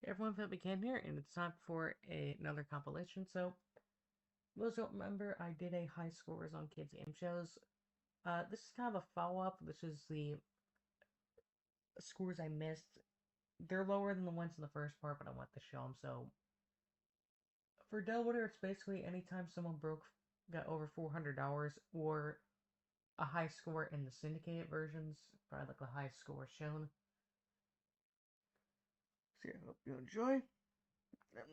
everyone, Philip McCann here, and it's time for another compilation. So, those who don't remember, I did a high scores on kids game shows. This is kind of a follow-up. This is the scores I missed. They're lower than the ones in the first part, but I want to show them. So, for Delaware, it's basically anytime someone got over $400, or a high score in the syndicated versions, probably like a high score shown. So I hope you enjoy. And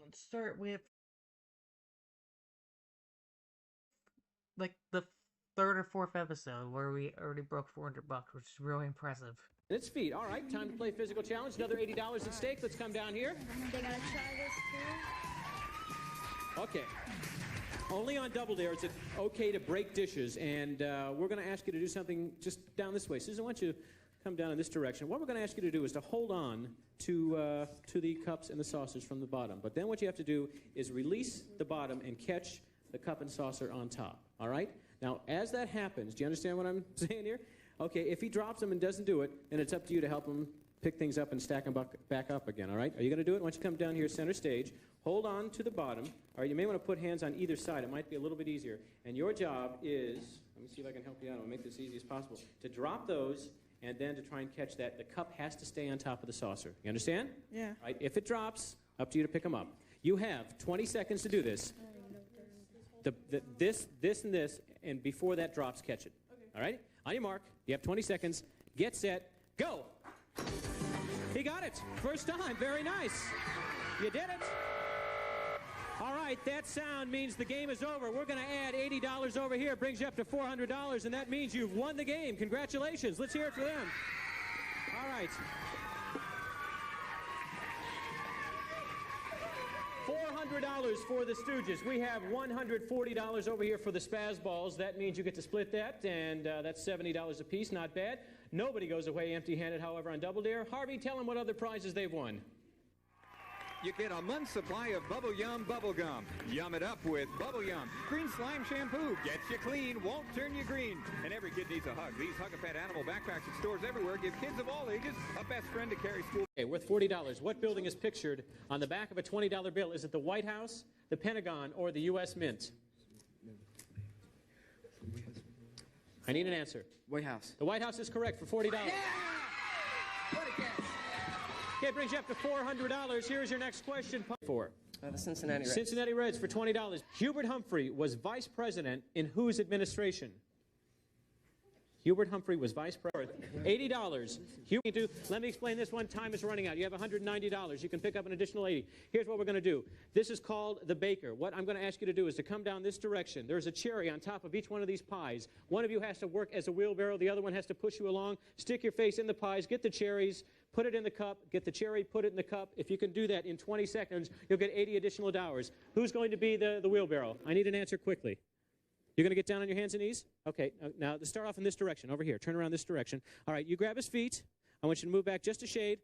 let's start with like the third or fourth episode where we already broke $400, which is really impressive. Its feet. All right, time to play physical challenge. Another $80 at stake. Let's come down here. They gotta try this too. Okay. Only on Double Dare is it okay to break dishes, and we're going to ask you to do something just down this way. Susan, why don't you come down in this direction? What we're going to ask you to do is to hold on to the cups and the saucers from the bottom. But then what you have to do is release the bottom and catch the cup and saucer on top. All right? Now, as that happens, do you understand what I'm saying here? Okay, if he drops them and doesn't do it, then it's up to you to help him pick things up and stack them back up again, all right? Are you going to do it? Why don't you come down here center stage, hold on to the bottom, all right? You may want to put hands on either side. It might be a little bit easier. And your job is, let me see if I can help you out. I'll make this as easy as possible, to drop those and then to try and catch that. The cup has to stay on top of the saucer. You understand? Yeah. All right? If it drops, up to you to pick them up. You have 20 seconds to do this. This, and this, and before that drops, catch it. Okay. All right? On your mark, you have 20 seconds. Get set, go! He got it. First time. Very nice. You did it. All right, that sound means the game is over. We're going to add $80 over here. Brings you up to $400, and that means you've won the game. Congratulations. Let's hear it for them. All right. $400 for the Stooges. We have $140 over here for the Spaz Balls. That means you get to split that, and that's $70 a piece. Not bad. Nobody goes away empty-handed, however, on Double Dare. Harvey, tell them what other prizes they've won. You get a month's supply of Bubble Yum bubble gum. Yum it up with Bubble Yum. Green slime shampoo gets you clean, won't turn you green. And every kid needs a hug. These Hug-a-Pet animal backpacks at stores everywhere give kids of all ages a best friend to carry school. Okay, worth $40. What building is pictured on the back of a $20 bill? Is it the White House, the Pentagon, or the U.S. Mint? I need an answer. White House. The White House is correct for $40. Yeah! What a guess. Okay, brings you up to $400. Here's your next question. The Cincinnati Reds. Cincinnati Reds for $20. Hubert Humphrey was vice president in whose administration? Hubert Humphrey was vice president. $80. Let me explain this one. Time is running out. You have $190. You can pick up an additional $80. Here's what we're going to do. This is called the baker. What I'm going to ask you to do is to come down this direction. There's a cherry on top of each one of these pies. One of you has to work as a wheelbarrow. The other one has to push you along. Stick your face in the pies. Get the cherries. Put it in the cup. Get the cherry. Put it in the cup. If you can do that in 20 seconds, you'll get $80 additional. Who's going to be the wheelbarrow? I need an answer quickly. You're going to get down on your hands and knees? Okay, now let's start off in this direction, over here. Turn around this direction. All right, you grab his feet. I want you to move back just a shade.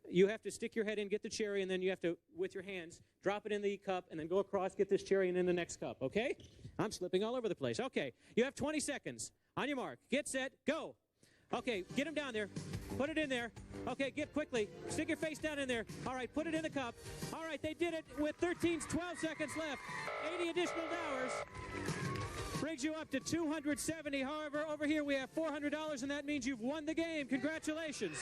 You have to stick your head in, get the cherry, and then you have to, with your hands, drop it in the cup, and then go across, get this cherry, and in the next cup, okay? I'm slipping all over the place. Okay, you have 20 seconds. On your mark. Get set. Go. Okay, get him down there. Put it in there. Okay, get quickly. Stick your face down in there. All right, put it in the cup. All right, they did it with 12 seconds left. $80 additional. Brings you up to $270. However, over here we have $400, and that means you've won the game. Congratulations.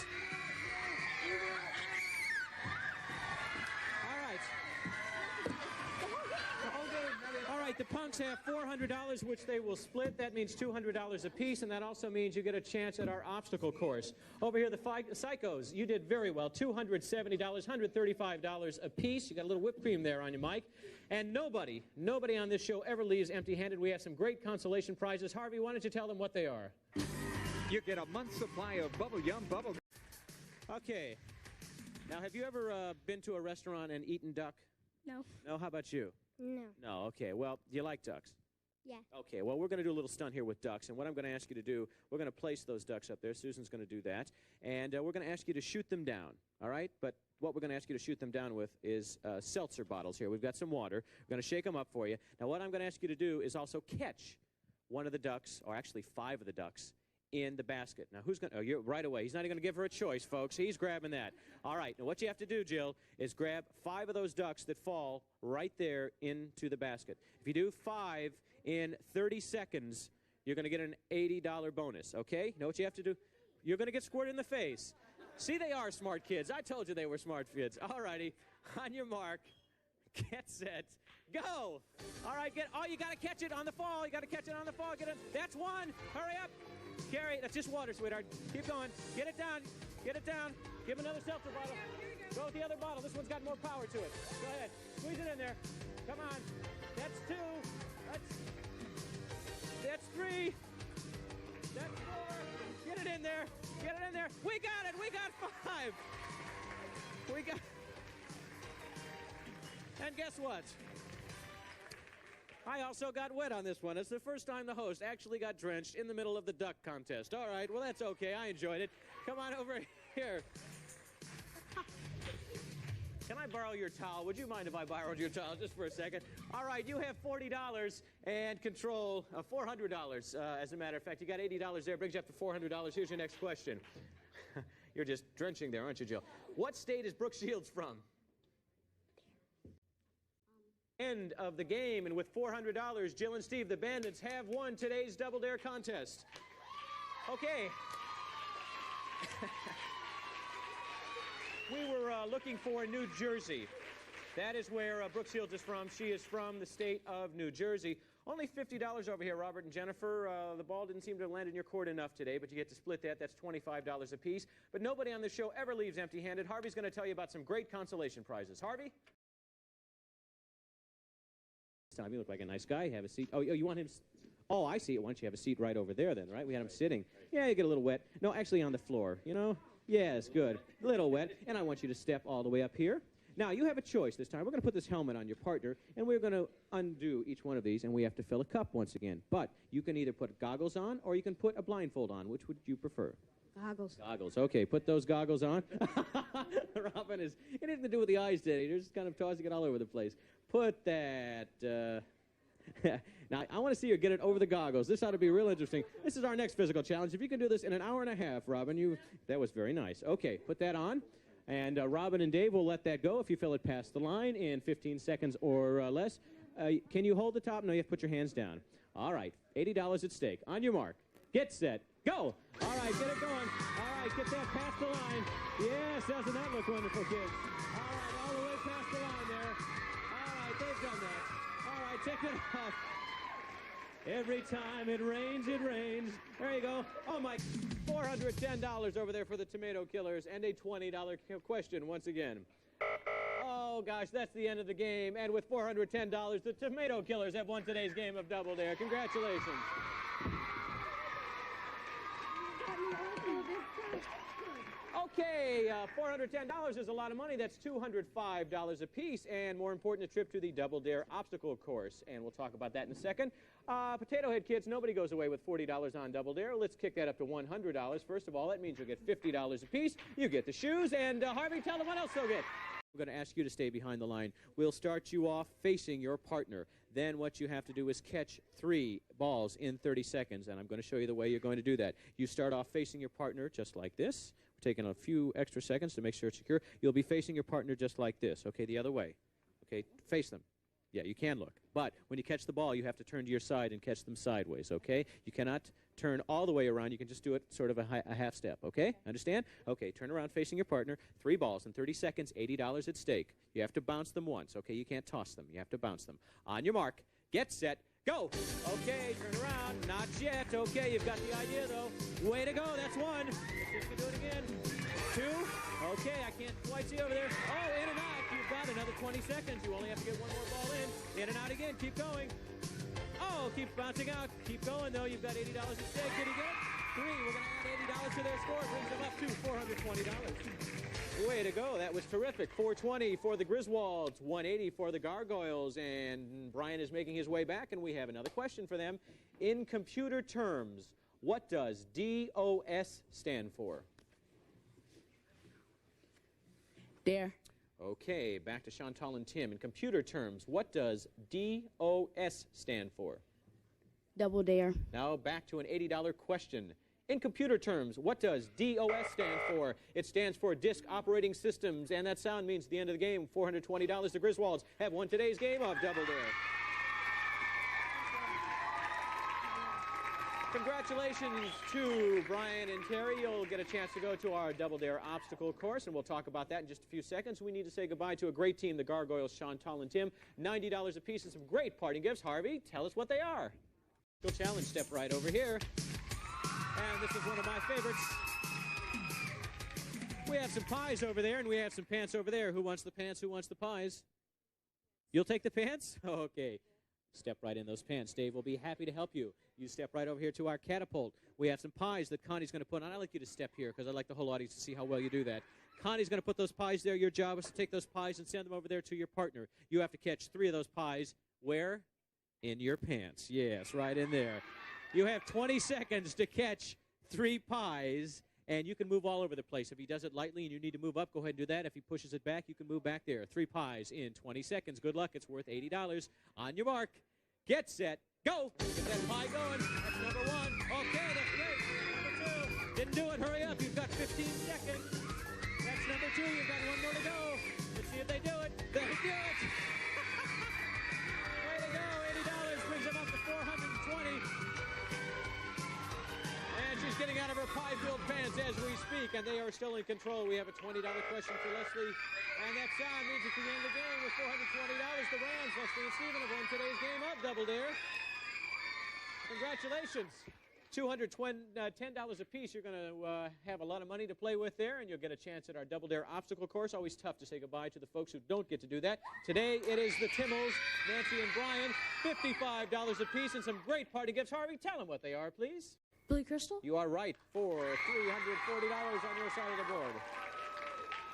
All right, the punks have $400, which they will split. That means $200 apiece, and that also means you get a chance at our obstacle course. Over here, the Psychos, you did very well. $270, $135 apiece. You got a little whipped cream there on your mic. And nobody on this show ever leaves empty-handed. We have some great consolation prizes. Harvey, why don't you tell them what they are? You get a month's supply of Bubble Yum bubble gum. Okay. Now, have you ever been to a restaurant and eaten duck? No. No? How about you? No. No, okay. Well, do you like ducks? Yeah. Okay, well, we're going to do a little stunt here with ducks, and what I'm going to ask you to do, we're going to place those ducks up there. Susan's going to do that, and we're going to ask you to shoot them down, all right? But what we're going to ask you to shoot them down with is seltzer bottles here. We've got some water. We're going to shake them up for you. Now, what I'm going to ask you to do is also catch one of the ducks, or actually 5 of the ducks, in the basket. Now, who's going to, you're right away. He's not even going to give her a choice, folks. He's grabbing that. All right, now what you have to do, Jill, is grab 5 of those ducks that fall right there into the basket. If you do 5 in 30 seconds, you're going to get an $80 bonus, okay? Know what you have to do? You're going to get squirted in the face. See, they are smart kids. I told you they were smart kids. All righty, on your mark, get set, go. All right, you got to catch it on the fall. You got to catch it on the fall. Get it. That's one. Hurry up. Carry. That's just water, sweetheart. Keep going. Get it down. Get it down. Give him another seltzer bottle. Go with the other bottle. This one's got more power to it. Go ahead. Squeeze it in there. Come on. That's 2. That's 3. That's 4. Get it in there. Get it in there. We got it. We got 5. We got. And guess what? I also got wet on this one. It's the first time the host actually got drenched in the middle of the duck contest. All right, well, that's okay. I enjoyed it. Come on over here. Can I borrow your towel? Would you mind if I borrowed your towel just for a second? All right, you have $40 and control $400. As a matter of fact, you got $80 there. Brings you up to $400. Here's your next question. You're just drenching there, aren't you, Jill? What state is Brooke Shields from? End of the game, and with $400, Jill and Steve, the Bandits, have won today's Double Dare contest. Okay. We were looking for New Jersey. That is where Brooke Shields is from. She is from the state of New Jersey. Only $50 over here, Robert and Jennifer. The ball didn't seem to land in your court enough today, but you get to split that. That's $25 apiece. But nobody on the show ever leaves empty-handed. Harvey's going to tell you about some great consolation prizes. Harvey? Tom, you look like a nice guy. Have a seat. Oh, you want him? Oh, I see it. Why don't you have a seat right over there then, right? We had him sitting. Yeah, you get a little wet. No, actually on the floor, you know? Yes, good. A little wet. And I want you to step all the way up here. Now, you have a choice this time. We're going to put this helmet on your partner, and we're going to undo each one of these, and we have to fill a cup once again. But you can either put goggles on, or you can put a blindfold on. Which would you prefer? Goggles. Goggles. Okay, put those goggles on. Robin is, it has nothing to do with the eyes today. You're just kind of tossing it all over the place. Put that, now, I want to see you get it over the goggles. This ought to be real interesting. This is our next physical challenge. If you can do this in an hour and a half, Robin, that was very nice. Okay, put that on. And Robin and Dave will let that go if you fill it past the line in 15 seconds or less. Can you hold the top? No, you have to put your hands down. All right, $80 at stake. On your mark. Get set. Go. All right, get it going. All right, get that past the line. Yes, doesn't that look wonderful, kids? All right, all the way past the line there. All right, they've done that. All right, check it out. Every time it rains, it rains. There you go. Oh, my, $410 over there for the Tomato Killers, and a $20 question once again. Oh, gosh, that's the end of the game. And with $410, the Tomato Killers have won today's game of Double Dare. Congratulations. Okay, $410 is a lot of money. That's $205 a piece, and more important, a trip to the Double Dare obstacle course, and we'll talk about that in a second. Potato Head kids, nobody goes away with $40 on Double Dare. Let's kick that up to $100. First of all, that means you'll get $50 a piece. You get the shoes, and Harvey, tell them what else they'll get. We're going to ask you to stay behind the line. We'll start you off facing your partner. Then what you have to do is catch 3 balls in 30 seconds, and I'm going to show you the way you're going to do that. You start off facing your partner just like this. We're taking a few extra seconds to make sure it's secure. You'll be facing your partner just like this, okay, the other way. Okay, face them. Yeah, you can look. But when you catch the ball, you have to turn to your side and catch them sideways, okay? You cannot turn all the way around. You can just do it sort of a half step, okay? Understand? Okay, turn around facing your partner. 3 balls in 30 seconds, $80 at stake. You have to bounce them once, okay? You can't toss them. You have to bounce them. On your mark, get set, go. Okay, turn around. Not yet. Okay, you've got the idea, though. Way to go. That's 1. Let's see if you can do it again. 2. Okay, I can't quite see over there. Oh, in and out. You've got another 20 seconds. You only have to get 1 more ball in. In and out again. Keep going. Oh, keep bouncing out. Keep going, though. You've got $80 at stake. Did he get it? 3. We're going to add $80 to their score. Brings them up to $420. Way to go. That was terrific. $420 for the Griswolds, $180 for the Gargoyles, and Brian is making his way back, and we have another question for them. In computer terms, what does DOS stand for? Dare. Okay, back to Chantal and Tim. In computer terms, what does DOS stand for? Double Dare. Now back to an $80 question. In computer terms, what does DOS stand for? It stands for Disk Operating Systems, and that sound means at the end of the game, $420. The Griswolds have won today's game of Double Dare. Congratulations to Brian and Terry. You'll get a chance to go to our Double Dare obstacle course, and we'll talk about that in just a few seconds. We need to say goodbye to a great team, the Gargoyles, Chantal and Tim. $90 apiece and some great parting gifts. Harvey, tell us what they are. Challenge, step right over here. And this is one of my favorites. We have some pies over there, and we have some pants over there. Who wants the pants? Who wants the pies? You'll take the pants? Okay. Step right in those pants. Dave will be happy to help you. You step right over here to our catapult. We have some pies that Connie's going to put on. I'd like you to step here because I'd like the whole audience to see how well you do that. Connie's going to put those pies there. Your job is to take those pies and send them over there to your partner. You have to catch 3 of those pies. Where? In your pants. Yes, right in there. You have 20 seconds to catch 3 pies, and you can move all over the place. If he does it lightly and you need to move up, go ahead and do that. If he pushes it back, you can move back there. 3 pies in 20 seconds. Good luck. It's worth $80. On your mark, get set, go. Get that pie going. That's number 1. Okay, that's great. Number 2. Didn't do it. Hurry up. You've got 15 seconds. That's number 2. You've got 1 more to go. Let's see if they do it. They do it. Way to go. $80 brings them up to $420. And she's getting out of her pie-filled pants as we speak, and they are still in control. We have a $20 question for Leslie, and that sound means at the end of the game with $420, the Rams, Leslie and Stephen, have won today's game of Double Dare. Congratulations. $10 apiece. You're going to have a lot of money to play with there, and you'll get a chance at our Double Dare obstacle course. Always tough to say goodbye to the folks who don't get to do that. Today, it is the Timmels, Nancy and Brian, $55 apiece, and some great party gifts. Harvey, tell them what they are, please. Billy Crystal? You are right, for $340 on your side of the board.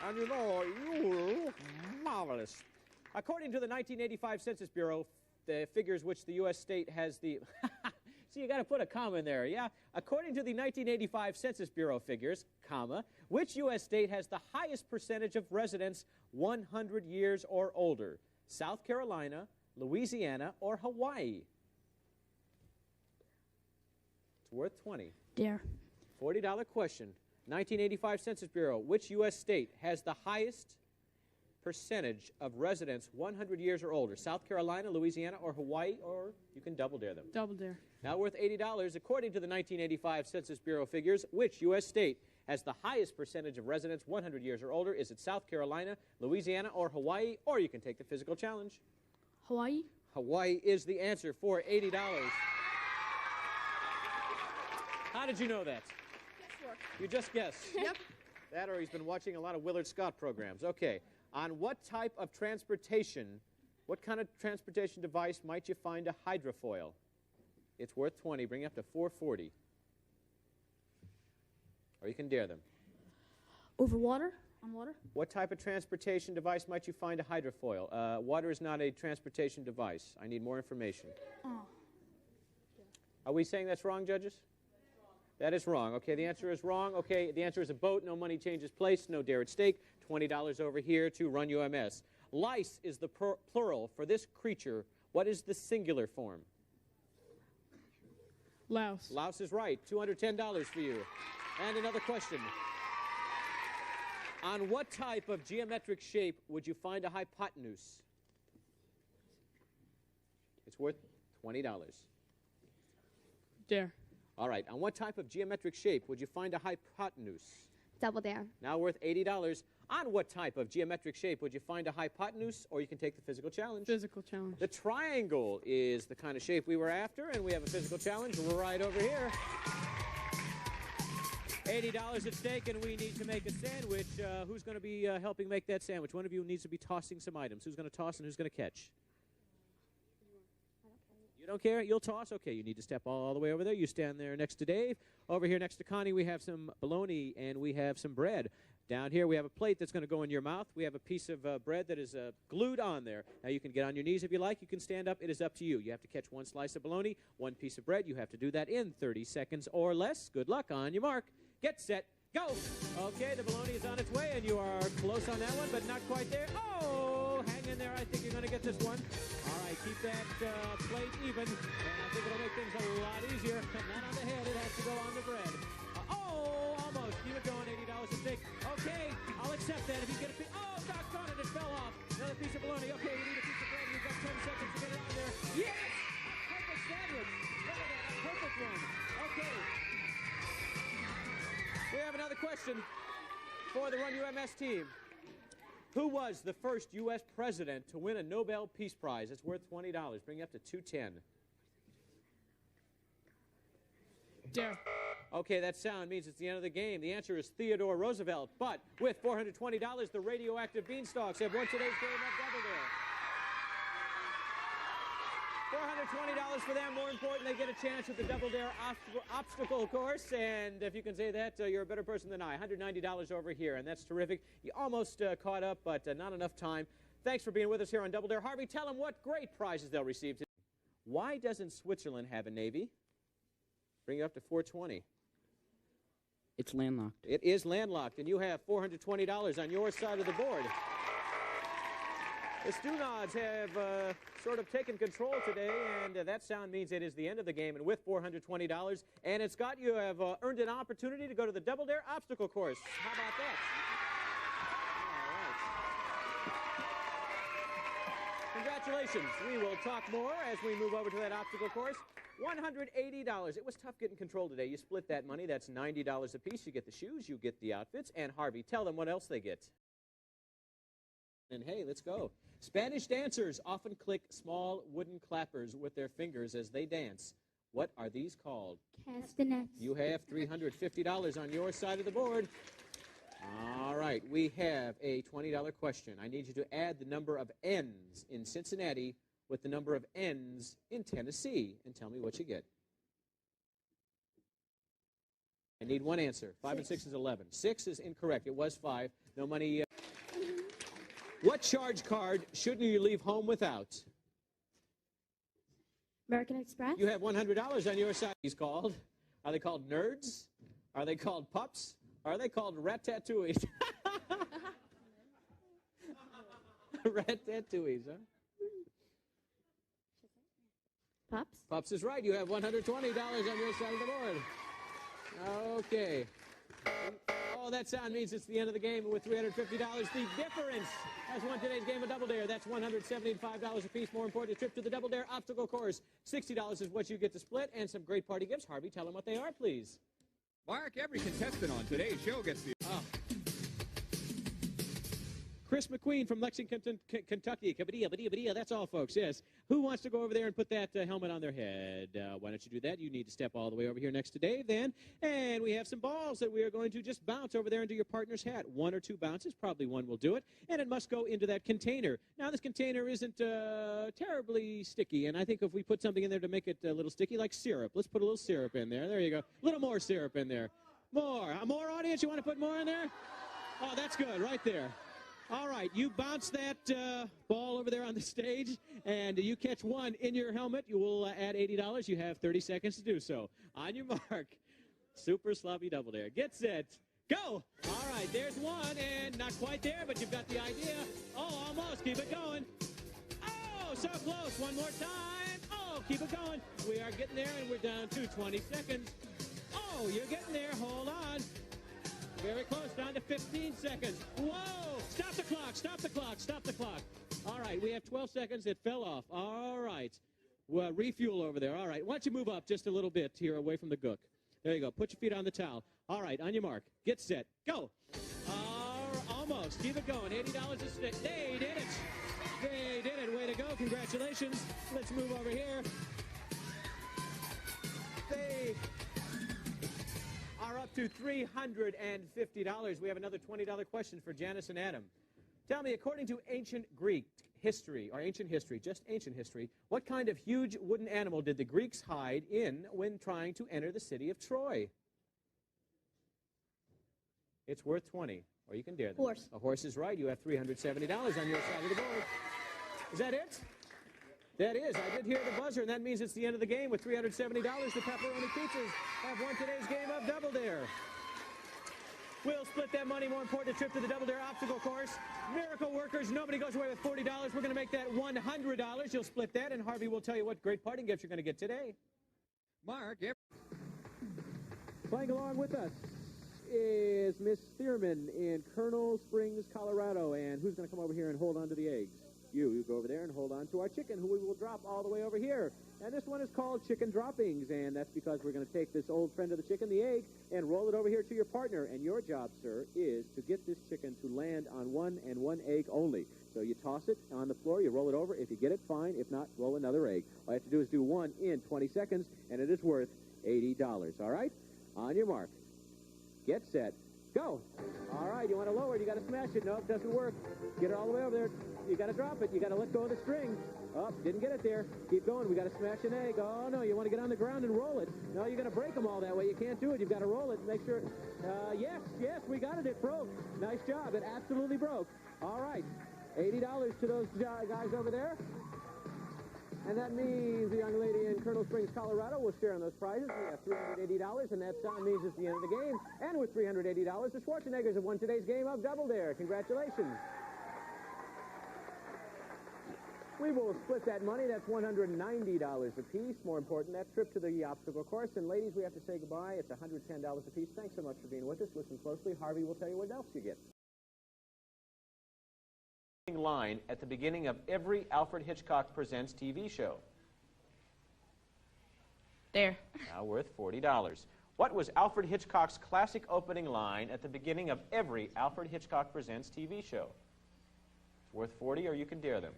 And you know, you look marvelous. According to the 1985 Census Bureau, the figures which the U.S. state has the... See, you got to put a comma in there, yeah? According to the 1985 Census Bureau figures, comma, which U.S. state has the highest percentage of residents 100 years or older? South Carolina, Louisiana, or Hawaii? It's worth 20. Dare. $40 question. 1985 Census Bureau, which U.S. state has the highest percentage of residents 100 years or older? South Carolina, Louisiana, or Hawaii, or you can double dare them. Double Dare. Now worth $80. According to the 1985 Census Bureau figures, which U.S. state has the highest percentage of residents 100 years or older? Is it South Carolina, Louisiana, or Hawaii? Or you can take the physical challenge. Hawaii? Hawaii is the answer for $80. How did you know that? Guesswork. You just guessed. Yep. That or he's been watching a lot of Willard Scott programs. Okay. On what type of transportation, what kind of transportation device might you find a hydrofoil? It's worth 20. Bring it up to 440. Or you can dare them. Over water? On water? What type of transportation device might you find a hydrofoil? Water is not a transportation device. I need more information. Oh. Are we saying that's wrong, judges? That is wrong. Okay, the answer is wrong. Okay, the answer is a boat. No money changes place. No dare at stake. $20 over here to Run UMS. Lice is the plural for this creature. What is the singular form? Louse. Louse is right. $210 for you. And another question. On what type of geometric shape would you find a hypotenuse? It's worth $20. Dare. All right. On what type of geometric shape would you find a hypotenuse? Double Dare. Now worth $80. On what type of geometric shape would you find a hypotenuse? Or you can take the physical challenge. Physical challenge. The triangle is the kind of shape we were after, and we have a physical challenge right over here. $80 at stake, and we need to make a sandwich. Who's going to be helping make that sandwich? One of you needs to be tossing some items. Who's going to toss and who's going to catch? You don't care? You'll toss? Okay, you need to step all the way over there. You stand there next to Dave. Over here next to Connie, we have some bologna, and we have some bread. Down here, we have a plate that's going to go in your mouth. We have a piece of bread that is glued on there. Now, you can get on your knees if you like. You can stand up. It is up to you. You have to catch one slice of bologna, one piece of bread. You have to do that in 30 seconds or less. Good luck. On your mark. Get set. Go. Okay, the bologna is on its way, and you are close on that one, but not quite there. Oh, go. Hang in there. I think you're going to get this one. All right, keep that plate even, and I think it'll make things a lot easier. Not on the head. It has to go on the bread. Almost. Keep it going. $80 a stick. Okay, I'll accept that. If you get a piece. Oh, doggone it. It fell off. Another piece of bologna. Okay, we need a piece of bread. We've got 10 seconds to get it on there. Yes! A perfect sandwich. Look at that. A perfect one. Okay. We have another question for the Run UMS team. Who was the first U.S. president to win a Nobel Peace Prize? It's worth $20. Bring you up to $210. Dare. Okay, that sound means it's the end of the game. The answer is Theodore Roosevelt. But with $420, the radioactive beanstalks have won today's game of Double Dare. $420 for them. More important, they get a chance with the Double Dare obstacle course. And if you can say that, you're a better person than I. $190 over here, and that's terrific. You almost caught up, but not enough time. Thanks for being with us here on Double Dare. Harvey, tell them what great prizes they'll receive today. Why doesn't Switzerland have a navy? Bring you up to $420. It's landlocked. It is landlocked, and you have $420 on your side of the board. The Stunods have sort of taken control today, and that sound means it is the end of the game. And with $420, and it's got you have earned an opportunity to go to the Double Dare obstacle course. How about that? All right. Congratulations. We will talk more as we move over to that obstacle course. $180. It was tough getting control today. You split that money. That's $90 a piece. You get the shoes, you get the outfits, and Harvey, tell them what else they get. And hey, let's go. Spanish dancers often click small wooden clappers with their fingers as they dance. What are these called? Castanets. You have $350 on your side of the board. All right, we have a $20 question. I need you to add the number of N's in Cincinnati with the number of N's in Tennessee, and tell me what you get. I need one answer. 5 and 6 is 11. 6 is incorrect. It was 5. No money. What charge card shouldn't you leave home without? American Express. You have $100 on your side. He's called. Are they called nerds? Are they called pups? Are they called rat-tattooies? Rat-tattooies, huh? Pups. Pups is right. You have $120 on your side of the board. Okay. Oh, that sound means it's the end of the game with $350. The difference has won today's game of Double Dare. That's $175 a piece. More important, a trip to the Double Dare obstacle course. $60 is what you get to split, and some great party gifts. Harvey, tell them what they are, please. Mark, every contestant on today's show gets the... Chris McQueen from Lexington, Kentucky. Kabadilla, that's all, folks, yes. Who wants to go over there and put that helmet on their head? Why don't you do that? You need to step all the way over here next to Dave, then. And we have some balls that we are going to just bounce over there into your partner's hat. 1 or 2 bounces, probably one will do it. And it must go into that container. Now, this container isn't terribly sticky, and I think if we put something in there to make it a little sticky, like syrup. Let's put a little syrup in there. There you go. A little more syrup in there. More. More, audience? You want to put more in there? Oh, that's good, right there. All right, you bounce that ball over there on the stage, and you catch one in your helmet. You will add $80. You have 30 seconds to do so. On your mark, Super Sloppy Double Dare. Get set, go! All right, there's one, and not quite there, but you've got the idea. Oh, almost. Keep it going. Oh, so close. One more time. Oh, keep it going. We are getting there, and we're down to 20 seconds. Oh, you're getting there. Hold on. Very close, down to 15 seconds. Whoa! Stop the clock, stop the clock, stop the clock. All right, we have 12 seconds. It fell off. All right. Well, refuel over there. All right, why don't you move up just a little bit here away from the gook. There you go. Put your feet on the towel. All right, on your mark. Get set. Go. Almost. Keep it going. $80 a stick. They did it. They did it. Way to go. Congratulations. Let's move over here. They are up to $350. We have another $20 question for Janice and Adam. Tell me, according to ancient Greek history, or ancient history, just ancient history, what kind of huge wooden animal did the Greeks hide in when trying to enter the city of Troy? It's worth 20, or you can dare them. Horse. A horse is right. You have $370 on your side of the board. Is that it? That is. I did hear the buzzer, and that means it's the end of the game with $370. The Pepperoni Pizzas have won today's game of Double Dare. We'll split that money. More important, a trip to the Double Dare obstacle course. Miracle Workers, nobody goes away with $40. We're going to make that $100. You'll split that, and Harvey will tell you what great parting gifts you're going to get today. Mark, Playing along with us is Miss Thierman in Colonel Springs, Colorado. And who's going to come over here and hold on to the eggs? You go over there and hold on to our chicken, who we will drop all the way over here. And this one is called Chicken Droppings, and that's because we're going to take this old friend of the chicken, the egg, and roll it over here to your partner. And your job, sir, is to get this chicken to land on one and one egg only. So you toss it on the floor, you roll it over. If you get it, fine. If not, roll another egg. All you have to do is do one in 20 seconds, and it is worth $80. All right? On your mark. Get set. Go. All right, you want to lower it. You got to smash it. No, it doesn't work. Get it all the way over there. You got to drop it. You got to let go of the string. Oh, didn't get it there. Keep going. We got to smash an egg. Oh, no, you want to get on the ground and roll it. No, you're going to break them all that way. You can't do it. You've got to roll it. Make sure. Yes, we got it. It broke. Nice job. It absolutely broke. All right. $80 to those guys over there. And that means the young lady in Colonel Springs, Colorado will share in those prizes. We have $380, and that means it's the end of the game. And with $380, the Schwarzeneggers have won today's game of Double Dare. Congratulations. We will split that money. That's $190 apiece. More important, that trip to the obstacle course. And ladies, we have to say goodbye. It's $110 apiece. Thanks so much for being with us. Listen closely. Harvey will tell you what else you get. Line at the beginning of every Alfred Hitchcock Presents TV show. There. Now worth $40. What was Alfred Hitchcock's classic opening line at the beginning of every Alfred Hitchcock Presents TV show? It's worth $40, or you can dare them.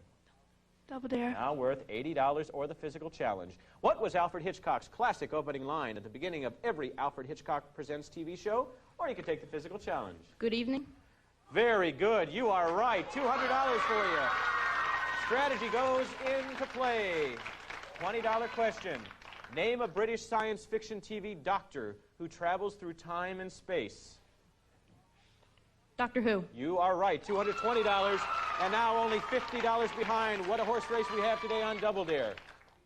Double Dare. Now worth $80 or the physical challenge. What was Alfred Hitchcock's classic opening line at the beginning of every Alfred Hitchcock Presents TV show? Or you can take the physical challenge. Good evening. Very good. You are right. $200 for you. Strategy goes into play. $20 question. Name a British science fiction TV doctor who travels through time and space. Doctor Who. You are right. $220. And now only $50 behind. What a horse race we have today on Double Dare.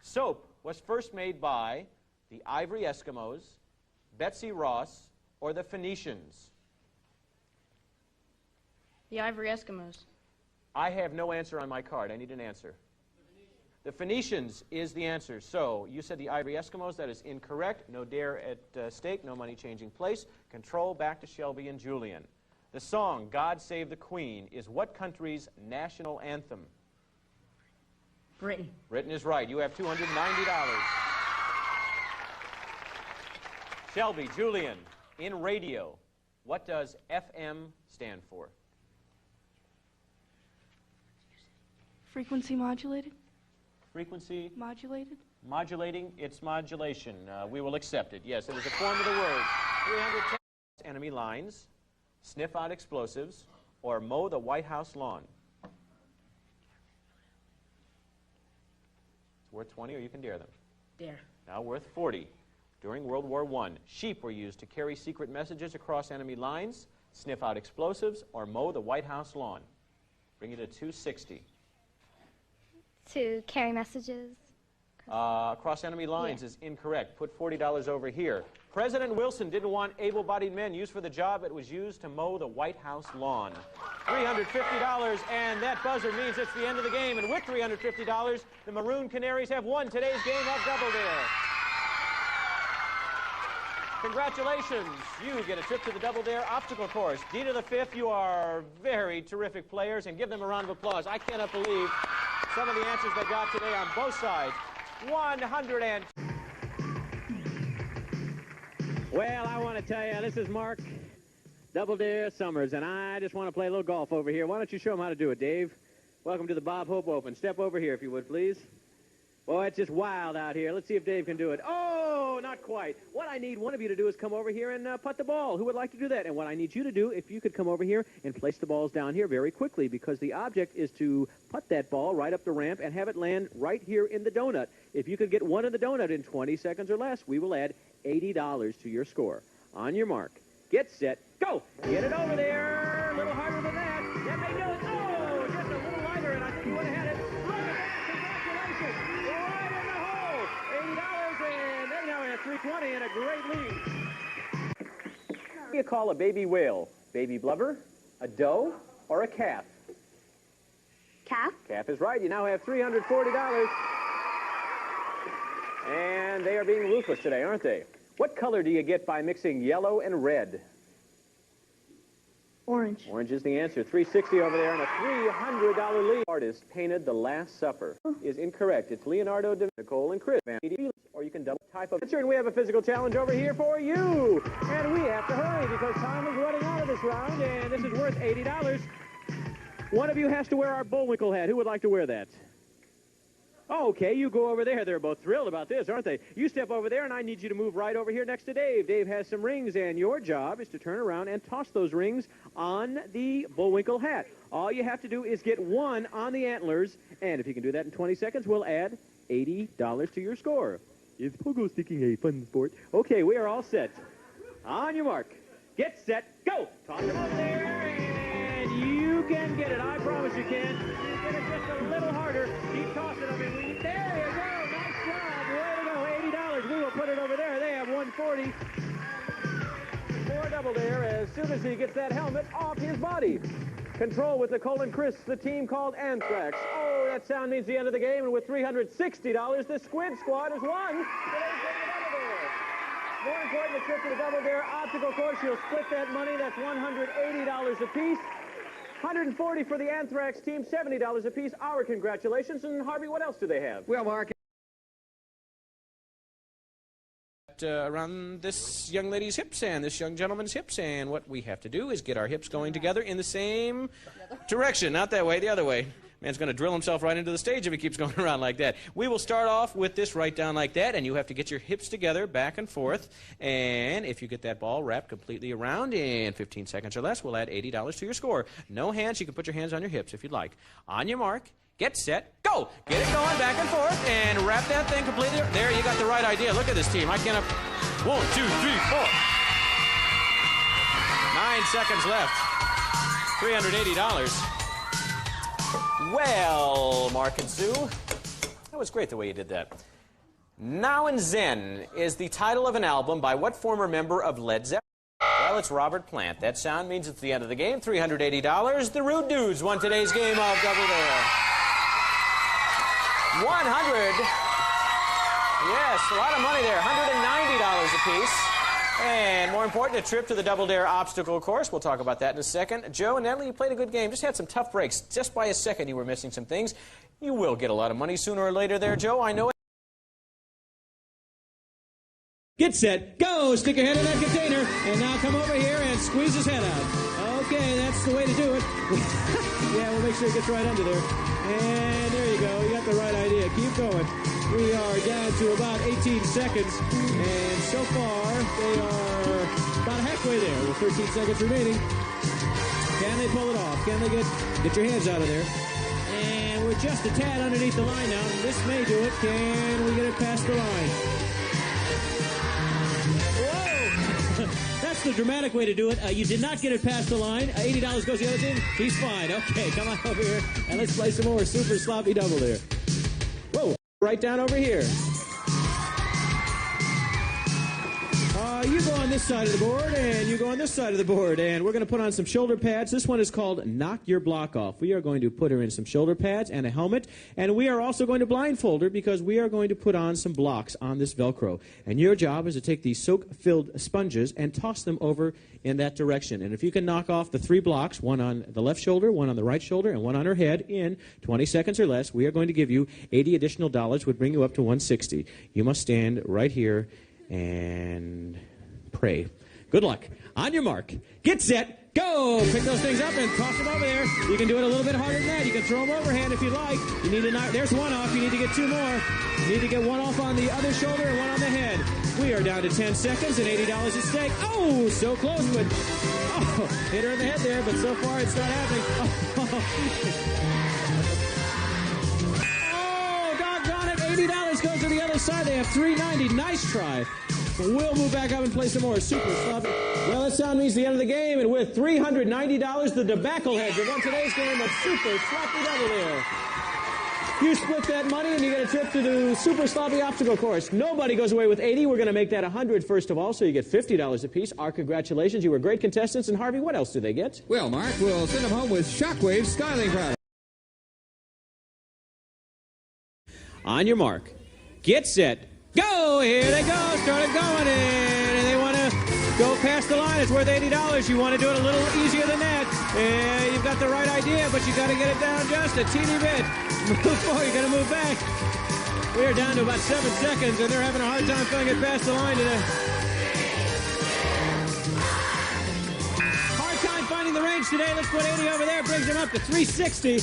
Soap was first made by the Ivory Eskimos, Betsy Ross, or the Phoenicians. The Ivory Eskimos. I have no answer on my card. I need an answer. The Phoenicians is the answer. So you said the Ivory Eskimos. That is incorrect. No dare at stake. No money changing place. Control back to Shelby and Julian. The song, God Save the Queen, is what country's national anthem? Britain. Britain is right. You have $290. Shelby, Julian, in radio, what does FM stand for? Frequency modulated? Frequency? Modulated? Modulating, it's modulation. We will accept it. Yes, it is a form of the word. 310 enemy lines, sniff out explosives, or mow the White House lawn. It's worth 20, or you can dare them. Dare. Now worth 40. During World War I, sheep were used to carry secret messages across enemy lines, sniff out explosives, or mow the White House lawn. Bring it to 260. To carry messages. Across enemy lines is incorrect. Put $40 over here. President Wilson didn't want able-bodied men used for the job. It was used to mow the White House lawn. $350, and that buzzer means it's the end of the game. And with $350, the Maroon Canaries have won today's game of Double Dare. Congratulations. You get a trip to the Double Dare obstacle course. D to the fifth, you are very terrific players, and give them a round of applause. I cannot believe some of the answers they got today on both sides. 100 and... Well, I want to tell you, this is Mark Double Dare Summers, and I just want to play a little golf over here. Why don't you show them how to do it, Dave? Welcome to the Bob Hope Open. Step over here, if you would, please. Boy, it's just wild out here. Let's see if Dave can do it. Oh, not quite. What I need one of you to do is come over here and putt the ball. Who would like to do that? And what I need you to do, if you could come over here and place the balls down here very quickly, because the object is to putt that ball right up the ramp and have it land right here in the donut. If you could get one in the donut in 20 seconds or less, we will add $80 to your score. On your mark. Get set. Go. Get it over there. A little harder than that. That may do it. Oh, just a little lighter, and I think you would have had it. Look at that. Congratulations. Right in the hole. $80, and they now have 320 and a great lead. do you call a baby whale? Baby blubber, a doe, or a calf? Calf. Calf is right. You now have $340. And they are being ruthless today, aren't they? What color do you get by mixing yellow and red? Orange. Orange is the answer. $360 over there and a $300 lead. Artist painted The Last Supper is incorrect. It's Leonardo da Vinci, Nicole and Chris. Or you can double type of answer. And we have a physical challenge over here for you. And we have to hurry because time is running out of this round. And this is worth $80. One of you has to wear our Bullwinkle hat. Who would like to wear that? Okay, you go over there. They're both thrilled about this, aren't they? You step over there, and I need you to move right over here next to Dave. Dave has some rings, and your job is to turn around and toss those rings on the Bullwinkle hat. All you have to do is get one on the antlers, and if you can do that in 20 seconds, we'll add $80 to your score. Is pogo sticking a fun sport? Okay, we are all set. On your mark. Get set. Go! Toss them over there, and you can get it. I promise you can. You get it just a little harder. Keep tossing them. There you go. Nice job. Way to go. $80. We will put it over there. They have $140. For Double Dare as soon as he gets that helmet off his body. Control with Nicole and Chris, the team called Anthrax. Oh, that sound means the end of the game, and with $360, the Squid Squad has won today's game of Double Dare. More important, the trip to the Double Dare obstacle course. You'll split that money. That's $180 apiece. $140 for the Anthrax team, $70 apiece. Our congratulations. And Harvey, what else do they have? Well, Mark, around this young lady's hips and this young gentleman's hips, and what we have to do is get our hips going together in the same direction. Not that way, the other way. Man's going to drill himself right into the stage if he keeps going around like that. We will start off with this right down like that, and you have to get your hips together back and forth. And if you get that ball wrapped completely around in 15 seconds or less, we'll add $80 to your score. No hands. You can put your hands on your hips if you'd like. On your mark, get set, go! Get it going back and forth, and wrap that thing completely. There, you got the right idea. Look at this team. I can't have... 1, 2, 3, 4. 9 seconds left. $380. Well, Mark and Sue, that was great the way you did that. Now and Zen is the title of an album by what former member of Led Zeppelin? Well, it's Robert Plant. That sound means it's the end of the game. $380. The Rude Dudes won today's game of Double Dare. 100. Yes, a lot of money there. $190 apiece. And more important, a trip to the Double Dare obstacle course. We'll talk about that in a second. Joe and Natalie, you played a good game. Just had some tough breaks. Just by a second, you were missing some things. You will get a lot of money sooner or later there, Joe. I know it. Get set, go! Stick your head in that container, and now come over here and squeeze his head out. Okay, that's the way to do it. Yeah, we'll make sure it gets right under there. And there you go. You got the right idea. Keep going. We are down to about 18 seconds, and so far they are about halfway there with 13 seconds remaining. Can they pull it off? Can they get your hands out of there? And we're just a tad underneath the line now, and this may do it. Can we get it past the line? Whoa! That's the dramatic way to do it. You did not get it past the line. $80 goes to the other team. He's fine. Okay, come on over here, and let's play some more Super Sloppy Double Dare. Whoa! Right down over here. You go on this side of the board, and you go on this side of the board, and we're going to put on some shoulder pads. This one is called Knock Your Block Off. We are going to put her in some shoulder pads and a helmet, and we are also going to blindfold her because we are going to put on some blocks on this Velcro. And your job is to take these soap-filled sponges and toss them over in that direction. And if you can knock off the 3 blocks, one on the left shoulder, one on the right shoulder, and one on her head in 20 seconds or less, we are going to give you $80 additional, would bring you up to $160. You must stand right here and pray. Good luck. On your mark. Get set. Go! Pick those things up and toss them over there. You can do it a little bit harder than that. You can throw them overhand if you'd like. You need to knock. There's one off. You need to get 2 more. You need to get one off on the other shoulder and one on the head. We are down to 10 seconds and $80 at stake. Oh, so close, but hit her in the head there, but so far it's not happening. Oh, doggone it. $80 goes to the other side. They have $390. Nice try. We'll move back up and play some more Super Sloppy. Well, that sound means the end of the game, and with $390, the Debacle Heads have won today's game of Super Sloppy Double Dare. You split that money and you get a trip to the Super Sloppy Obstacle Course. Nobody goes away with 80. We're going to make that 100 first of all, so you get $50 apiece. Our congratulations. You were great contestants. And Harvey, what else do they get? Well, Mark, we'll send them home with Shockwave styling products. On your mark, get set, go! Here they go, started going in, and they want to go past the line. It's worth $80. You want to do it a little easier than that. Yeah, you've got the right idea, but you got to get it down just a teeny bit. Move forward, you got to move back. We are down to about 7 seconds, and they're having a hard time filling it past the line today. Hard time finding the range today. Let's put 80 over there, brings them up to 360.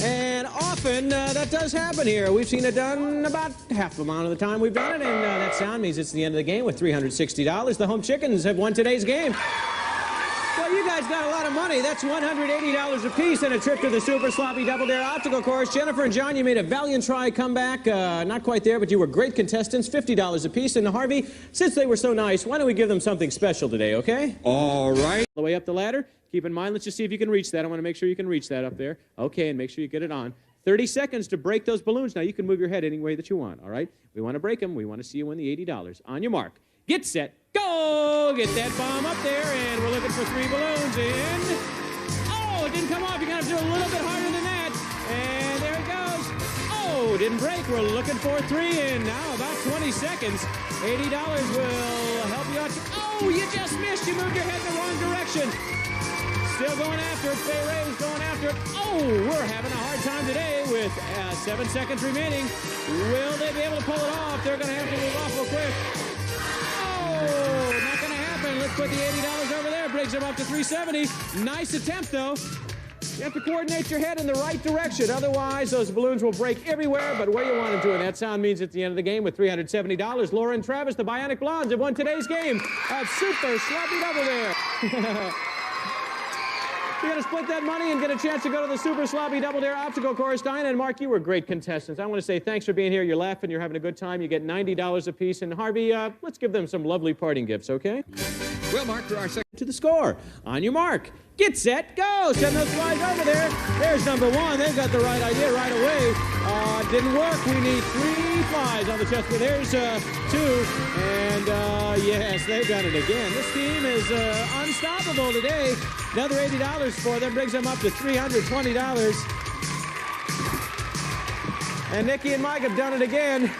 And often that does happen here. We've seen it done about half the amount of the time we've done it, and that sound means it's the end of the game with $360. The Home Chickens have won today's game. Well, you guys got a lot of money. That's $180 apiece and a trip to the Super Sloppy Double Dare Obstacle Course. Jennifer and John, you made a valiant try comeback. Not quite there, but you were great contestants. $50 apiece. And Harvey, since they were so nice, why don't we give them something special today, okay? All right. The way up the ladder. Keep in mind, let's just see if you can reach that. I want to make sure you can reach that up there. Okay, and make sure you get it on. 30 seconds to break those balloons. Now, you can move your head any way that you want, all right? We want to break them. We want to see you win the $80. On your mark. Get set. Go! Get that bomb up there, and we're looking for 3 balloons in. Oh, it didn't come off. You're going to have to do a little bit harder than that. And there it goes. Oh, didn't break. We're looking for 3 in. Now, about 20 seconds. $80 will help you out. Oh, you just missed. You moved your head in the wrong direction. Still going after it. Fay Ray's going after it. Oh, we're having a hard time today with 7 seconds remaining. Will they be able to pull it off? They're going to have to move off real quick. Oh, not going to happen. Let's put the $80 over there. Brings them up to 370. Nice attempt, though. You have to coordinate your head in the right direction. Otherwise, those balloons will break everywhere but where you want them to. And that sound means it's the end of the game with $370. Laura and Travis, the Bionic Blondes, have won today's game of Super Sloppy Double Dare. You're going to split that money and get a chance to go to the Super Sloppy Double Dare Obstacle Course. Diana and Mark, you were great contestants. I want to say thanks for being here. You're laughing. You're having a good time. You get $90 apiece. And Harvey, let's give them some lovely parting gifts, okay? Well, Mark, for our second... To the score. On your mark. Get set, go! Send those flies over there. There's number 1. They've got the right idea right away. Didn't work. We need 3 flies on the chest. But there's 2. And yes, they've done it again. This team is unstoppable today. Another $80 for them brings them up to $320. And Nikki and Mike have done it again.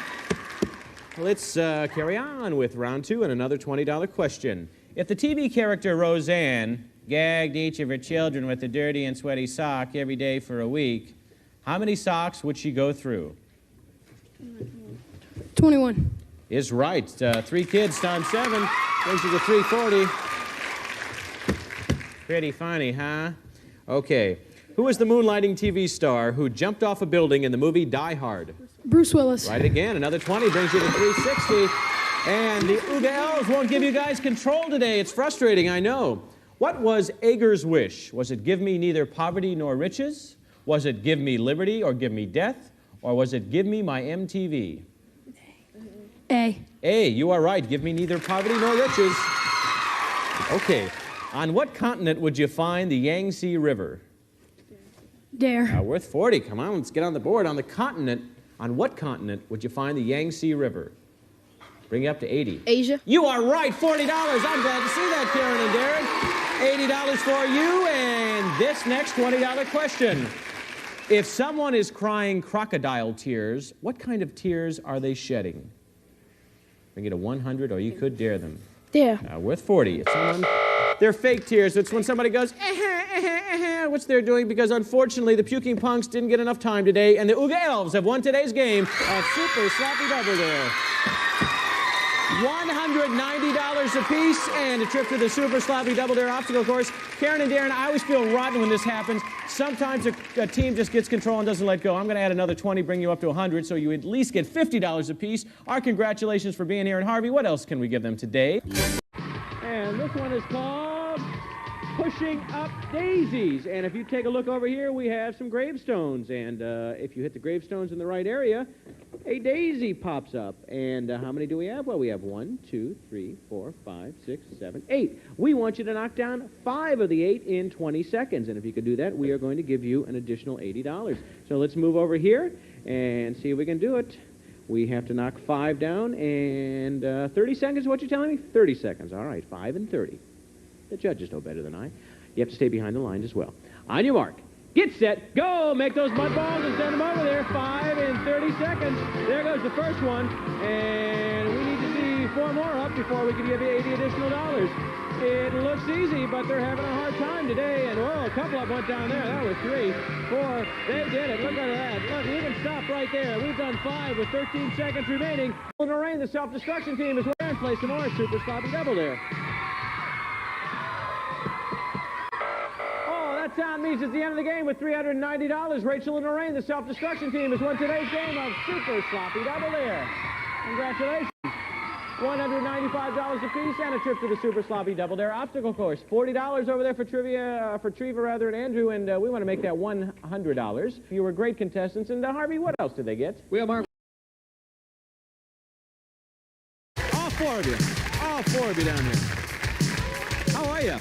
Let's carry on with round 2 and another $20 question. If the TV character Roseanne gagged each of her children with a dirty and sweaty sock every day for a week, how many socks would she go through? 21. Is right. 3 kids times 7 brings you to 340. Pretty funny, huh? Okay. Who was the moonlighting TV star who jumped off a building in the movie Die Hard? Bruce Willis. Right again. Another 20 brings you to 360. And the Ooga Elves won't give you guys control today. It's frustrating, I know. What was Ager's wish? Was it give me neither poverty nor riches? Was it give me liberty or give me death? Or was it give me my MTV? A. A, you are right. Give me neither poverty nor riches. Okay. On what continent would you find the Yangtze River? Dare. Worth 40. Come on, let's get on the board. On the continent, on what continent would you find the Yangtze River? Bring you up to 80. Asia. You are right, $40. I'm glad to see that, Karen and Darren. $80 for you, and this next $20 question. If someone is crying crocodile tears, what kind of tears are they shedding? Bring you to 100, or you could dare them. Dare. Worth 40. It's someone, they're fake tears. It's when somebody goes, which they're doing because, unfortunately, the puking punks didn't get enough time today, and the Ooga Elves have won today's game of Super Sloppy Double Dare. $190 apiece and a trip to the Super Sloppy Double Dare Obstacle Course. Karen and Darren, I always feel rotten when this happens. Sometimes a team just gets control and doesn't let go. I'm going to add another 20, bring you up to 100, so you at least get $50 apiece. Our congratulations for being here. And Harvey, what else can we give them today? And this one is called Pushing Up Daisies. And if you take a look over here, we have some gravestones. And if you hit the gravestones in the right area, a daisy pops up. And how many do we have? Well, we have 1, 2, 3, 4, 5, 6, 7, 8. We want you to knock down 5 of the 8 in 20 seconds. And if you could do that, we are going to give you an additional $80. So let's move over here and see if we can do it. We have to knock 5 down, and 30 seconds is what you're telling me? 30 seconds. All right, 5 and 30. The judges know better than I. You have to stay behind the lines as well. On your mark. Get set, go! Make those mud balls and send them over there. 5 and 30 seconds. There goes the first one. And we need to see 4 more up before we can give you 80 additional dollars. It looks easy, but they're having a hard time today. And, whoa, a couple of them went down there. That was 3, 4. They did it. Look at that. Look, we can stop right there. We've done 5 with 13 seconds remaining. In the rain, the self-destruction team is there and play some more Super Sloppy Double there. That sound means it's the end of the game with $390. Rachel and Lorraine, the self-destruction team, has won today's game of Super Sloppy Double Dare. Congratulations. $195 apiece and a trip to the Super Sloppy Double Dare obstacle course. $40 over there for trivia, for Treva rather, and Andrew, and we want to make that $100. You were great contestants. And Harvey, what else did they get? We have our... All 4 of you. All 4 of you down here. How are you?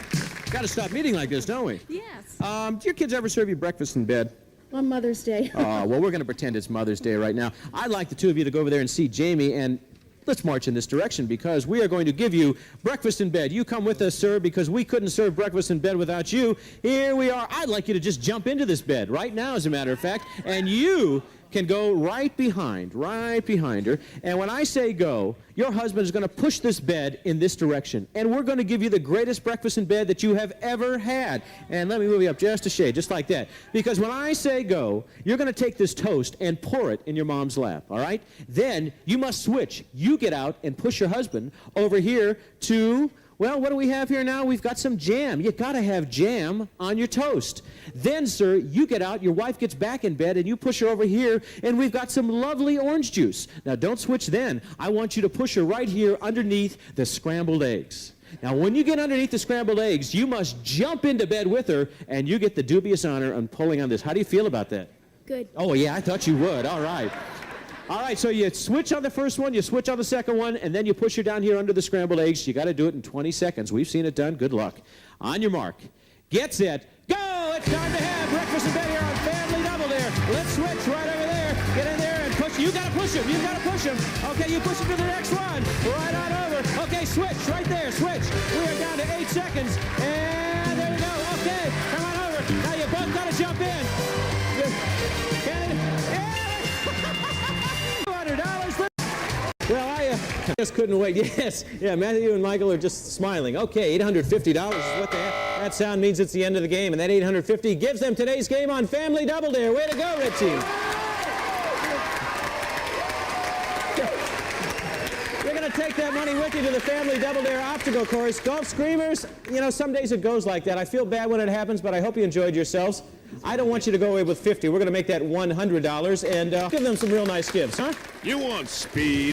Got to stop meeting like this, don't we? Yes. Do your kids ever serve you breakfast in bed? On Mother's Day. Oh, well, we're going to pretend it's Mother's Day right now. I'd like the 2 of you to go over there and see Jamie, and let's march in this direction because we are going to give you breakfast in bed. You come with us, sir, because we couldn't serve breakfast in bed without you. Here we are. I'd like you to just jump into this bed right now, as a matter of fact, and you can go right behind her. And when I say go, your husband is going to push this bed in this direction. And we're going to give you the greatest breakfast in bed that you have ever had. And let me move you up just a shade, just like that. Because when I say go, you're going to take this toast and pour it in your mom's lap, all right? Then you must switch. You get out and push your husband over here to... Well, what do we have here now? We've got some jam. You got to have jam on your toast. Then, sir, you get out, your wife gets back in bed, and you push her over here, and we've got some lovely orange juice. Now, don't switch then. I want you to push her right here underneath the scrambled eggs. Now, when you get underneath the scrambled eggs, you must jump into bed with her, and you get the dubious honor of pulling on this. How do you feel about that? Good. Oh, yeah, I thought you would. All right. All right, so you switch on the first one, you switch on the second one, and then you push her down here under the scrambled eggs. You got to do it in 20 seconds. We've seen it done. Good luck. On your mark. Get set. Go! It's time to have breakfast in bed here on Family Double Dare. Let's switch right over there. Get in there and push. You got to push him. You got to push him. Okay, you push him to the next one. Right on over. Okay, switch right there. Switch. We are down to 8 seconds. And there we go. Okay, come on over. Now you both got to jump in. Well, I just couldn't wait. Yes. Yeah, Matthew and Michael are just smiling. Okay, $850 is what they have. That sound means it's the end of the game, and that $850 gives them today's game on Family Double Dare. Way to go, Red Team. You're going to take that money with you to the Family Double Dare obstacle course. Golf Screamers, you know, some days it goes like that. I feel bad when it happens, but I hope you enjoyed yourselves. I don't want you to go away with 50. We're going to make that $100 and give them some real nice gifts, huh? You want speed?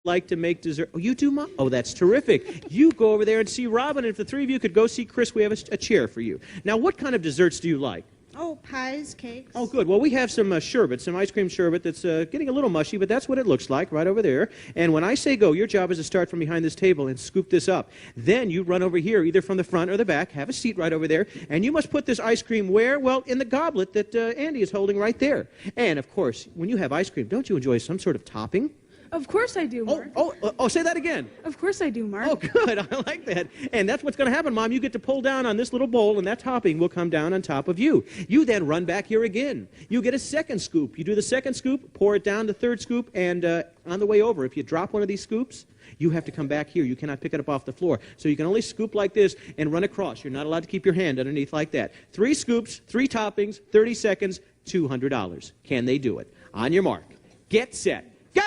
Like to make dessert. Oh, you do, Mom? Oh, that's terrific. You go over there and see Robin, and if the 3 of you could go see Chris, we have a chair for you. Now, what kind of desserts do you like? Oh, pies, cakes. Oh, good. Well, we have some sherbet, some ice cream sherbet that's getting a little mushy, but that's what it looks like right over there. And when I say go, your job is to start from behind this table and scoop this up. Then you run over here, either from the front or the back, have a seat right over there, and you must put this ice cream where? Well, in the goblet that Andy is holding right there. And, of course, when you have ice cream, don't you enjoy some sort of topping? Of course I do, Mark. Oh, say that again. Of course I do, Mark. Oh, good. I like that. And that's what's going to happen, Mom. You get to pull down on this little bowl, and that topping will come down on top of you. You then run back here again. You get a second scoop. You do the second scoop, pour it down the third scoop, and on the way over, if you drop one of these scoops, you have to come back here. You cannot pick it up off the floor. So you can only scoop like this and run across. You're not allowed to keep your hand underneath like that. 3 scoops, 3 toppings, 30 seconds, $200. Can they do it? On your mark. Get set. Go!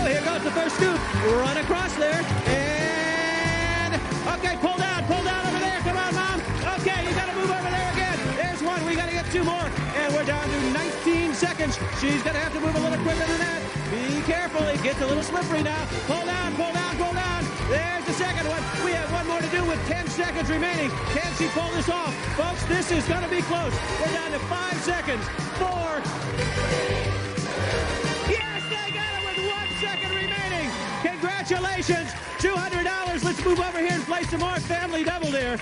Here goes the first scoop. Run across there. And, okay, pull down over there. Come on, Mom. Okay, you got to move over there again. There's one. We got to get 2 more. And we're down to 19 seconds. She's going to have to move a little quicker than that. Be careful. It gets a little slippery now. Pull down. There's the second one. We have one more to do with 10 seconds remaining. Can she pull this off? Folks, this is going to be close. We're down to 5 seconds. 4. Yes, they got it with 1 second remaining. Congratulations. $200. Let's move over here and play some more Family Double Dare.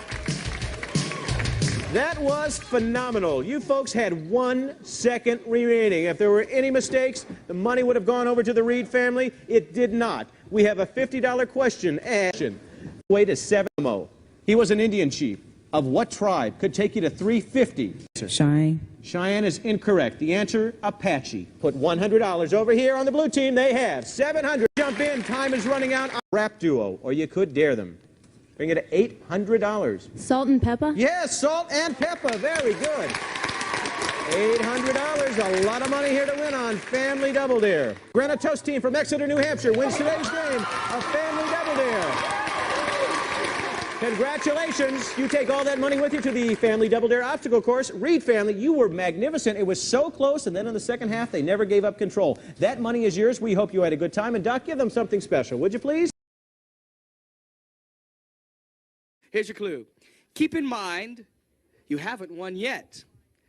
That was phenomenal. You folks had 1 second remaining. If there were any mistakes, the money would have gone over to the Reed family. It did not. We have a $50 question. Action. Way to 7. He was an Indian chief. Of what tribe could take you to 350? Cheyenne. Cheyenne is incorrect. The answer, Apache. Put $100 over here on the blue team. They have 700. Jump in. Time is running out. Rap duo, or you could dare them. Bring it to $800. Salt and pepper? Yes, salt and pepper. Very good. $800. A lot of money here to win on Family Double Dare. Granite Toast team from Exeter, New Hampshire wins today's game of Family Double Dare. Congratulations. You take all that money with you to the Family Double Dare obstacle course. Reed family, you were magnificent. It was so close, and then in the second half, they never gave up control. That money is yours. We hope you had a good time. And Doc, give them something special, would you please? Here's your clue. Keep in mind, you haven't won yet.